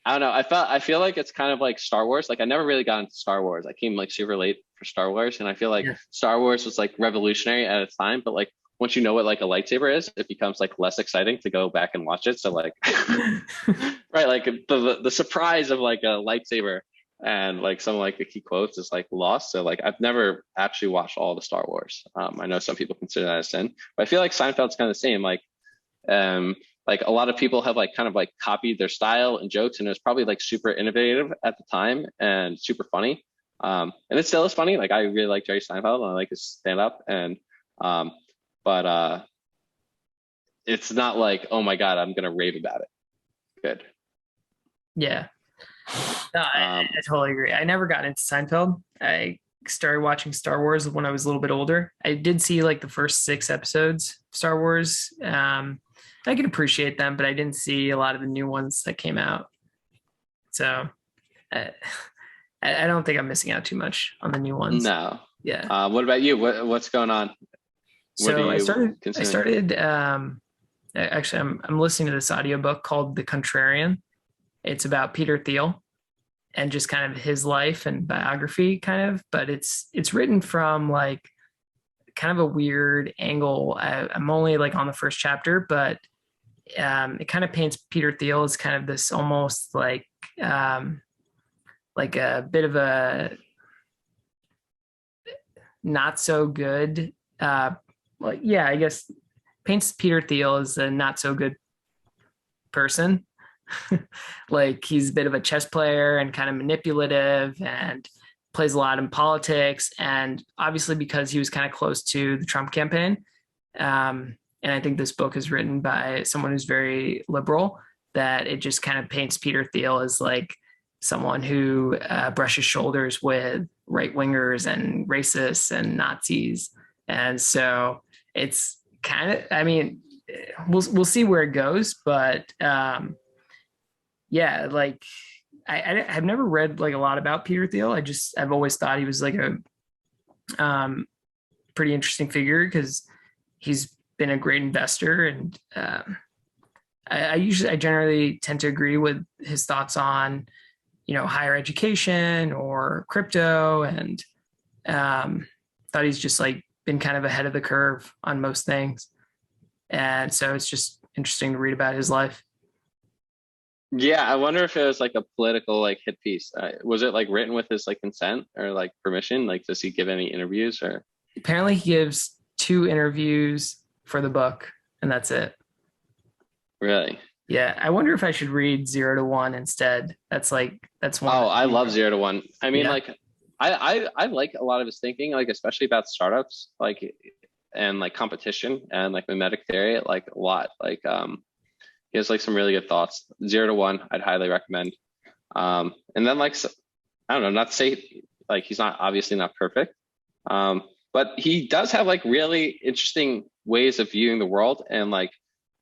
don't know. I feel like it's kind of like Star Wars. Like I never really got into Star Wars. I came like super late for Star Wars, and I feel like Star Wars was like revolutionary at its time. But like once you know what like a lightsaber is, it becomes like less exciting to go back and watch it. So like, right, like the surprise of like a lightsaber and like some like the key quotes is like lost. So like I've never actually watched all the Star Wars. I know some people consider that a sin, but I feel like Seinfeld's kind of the same. Like a lot of people have like kind of like copied their style and jokes, and it was probably like super innovative at the time and super funny. And it still is funny. Like I really like Jerry Seinfeld and I like his stand up, and but it's not like, oh my God, I'm gonna rave about it. Good. Yeah. No, I totally agree. I never got into Seinfeld. I started watching Star Wars when I was a little bit older. I did see like the first 6 episodes of Star Wars. I could appreciate them, but I didn't see a lot of the new ones that came out. So I don't think I'm missing out too much on the new ones. No. Yeah. What about you? What's going on? So I started actually I'm listening to this audiobook called The Contrarian. It's about Peter Thiel and just kind of his life and biography kind of, but it's written from like kind of a weird angle. I'm only like on the first chapter, but it kind of paints Peter Thiel as kind of this almost like a bit of a not so good, I guess paints Peter Thiel as a not so good person. Like he's a bit of a chess player and kind of manipulative and plays a lot in politics. And obviously because he was kind of close to the Trump campaign. And I think this book is written by someone who's very liberal, that it just kind of paints Peter Thiel as like someone who brushes shoulders with right wingers and racists and Nazis. And so it's kind of, I mean, we'll see where it goes, but yeah, like I've never read like a lot about Peter Thiel. I've always thought he was like a pretty interesting figure because he's been a great investor, and I generally tend to agree with his thoughts on, higher education or crypto, and thought he's just like been kind of ahead of the curve on most things. And so it's just interesting to read about his life. Yeah, I wonder if it was like a political like hit piece. Was it like written with his like consent or like permission? Like, does he give any interviews or? Apparently he gives 2 interviews for the book, and that's it. Really? Yeah, I wonder if I should read 0 to 1 instead. That's one. Oh, I love 0 to 1. I mean, like, I like a lot of his thinking, like especially about startups, like, and like competition and like mimetic theory, like a lot. Like, he has like some really good thoughts. 0 to 1, I'd highly recommend. And then like, I don't know, not to say like he's not obviously not perfect, but he does have like really interesting ways of viewing the world and like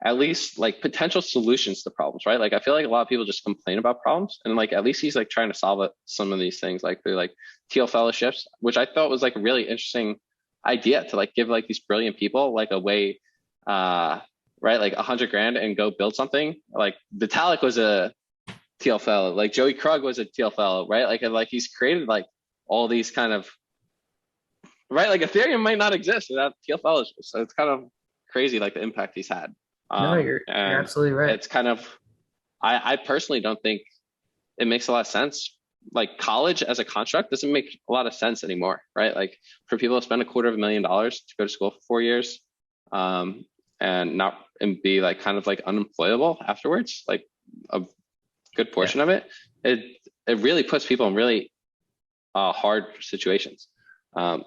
at least like potential solutions to problems, right? Like I feel like a lot of people just complain about problems, and like at least he's like trying to solve some of these things, like through like Teal fellowships, which I thought was like a really interesting idea to like give like these brilliant people like a way, right? Like $100,000 and go build something. Like Vitalik was a Teal fellow, like Joey Krug was a Teal fellow, right? Like, and like he's created like all these kind of, right? Like Ethereum might not exist without Teal fellowships. So it's kind of crazy, like the impact he's had. No, you're absolutely right. It's kind of, I personally don't think it makes a lot of sense. Like college as a construct doesn't make a lot of sense anymore, right? Like for people to spend $250,000 to go to school for 4 years, and be like kind of like unemployable afterwards, like a good portion of it really puts people in really hard situations.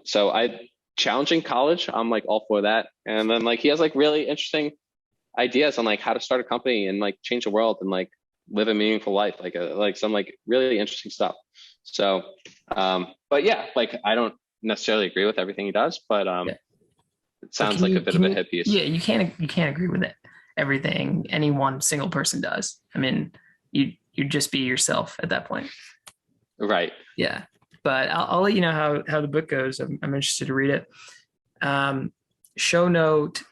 So I challenging college, I'm like all for that. And then like he has like really interesting ideas on like how to start a company and like change the world and like live a meaningful life, like some like really interesting stuff. So, but yeah, like I don't necessarily agree with everything he does, but Yeah. it sounds like a bit of a hit piece. Yeah, you can't agree with it. Everything any one single person does. I mean, you just be yourself at that point. Right. Yeah, but I'll let you know how the book goes. I'm interested to read it. Show note.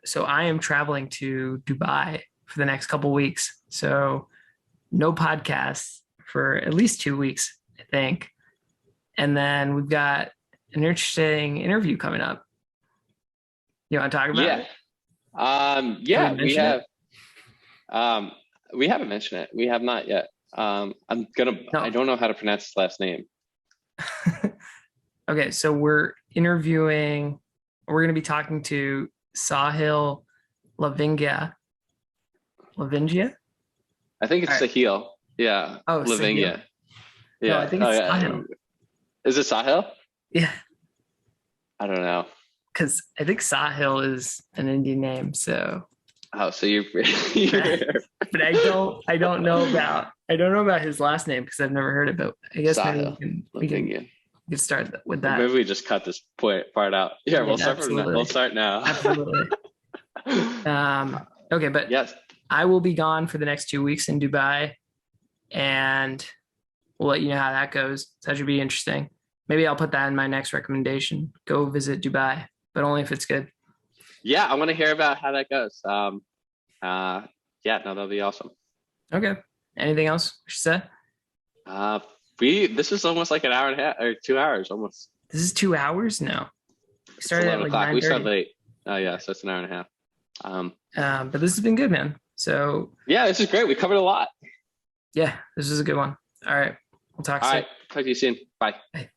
So I am traveling to Dubai for the next couple weeks. So no podcasts for at least 2 weeks, I think. And then we've got an interesting interview coming up. You want to talk about it? Yeah, we haven't mentioned it. We have not yet. No. I don't know how to pronounce his last name. Okay, so we're going to be talking to Sahil Lavingia. I think it's Sahil. Yeah. Oh, Lavingia. Sahil. Yeah. No, I think it's Sahil. Is it Sahil? Yeah. I don't know. Because I think Sahil is an Indian name, so. Oh, so you're but I don't know about his last name because I've never heard it. But I guess Sahil. we can start with that. Maybe we just cut this part out. Yeah, we'll start from that. We'll start now. Absolutely. Okay, but yes, I will be gone for the next 2 weeks in Dubai, and we'll let you know how that goes. So that should be interesting. Maybe I'll put that in my next recommendation. Go visit Dubai, but only if it's good. Yeah, I want to hear about how that goes. Yeah, no, that'll be awesome. Okay. Anything else we should say? This is almost like an hour and a half or 2 hours almost. This is 2 hours? No. We started at like 9:30. We started late. Oh yeah, so it's an hour and a half. But this has been good, man. So yeah, this is great. We covered a lot. Yeah, this is a good one. All right. We'll talk soon. All right. Talk to you soon. Bye. Bye.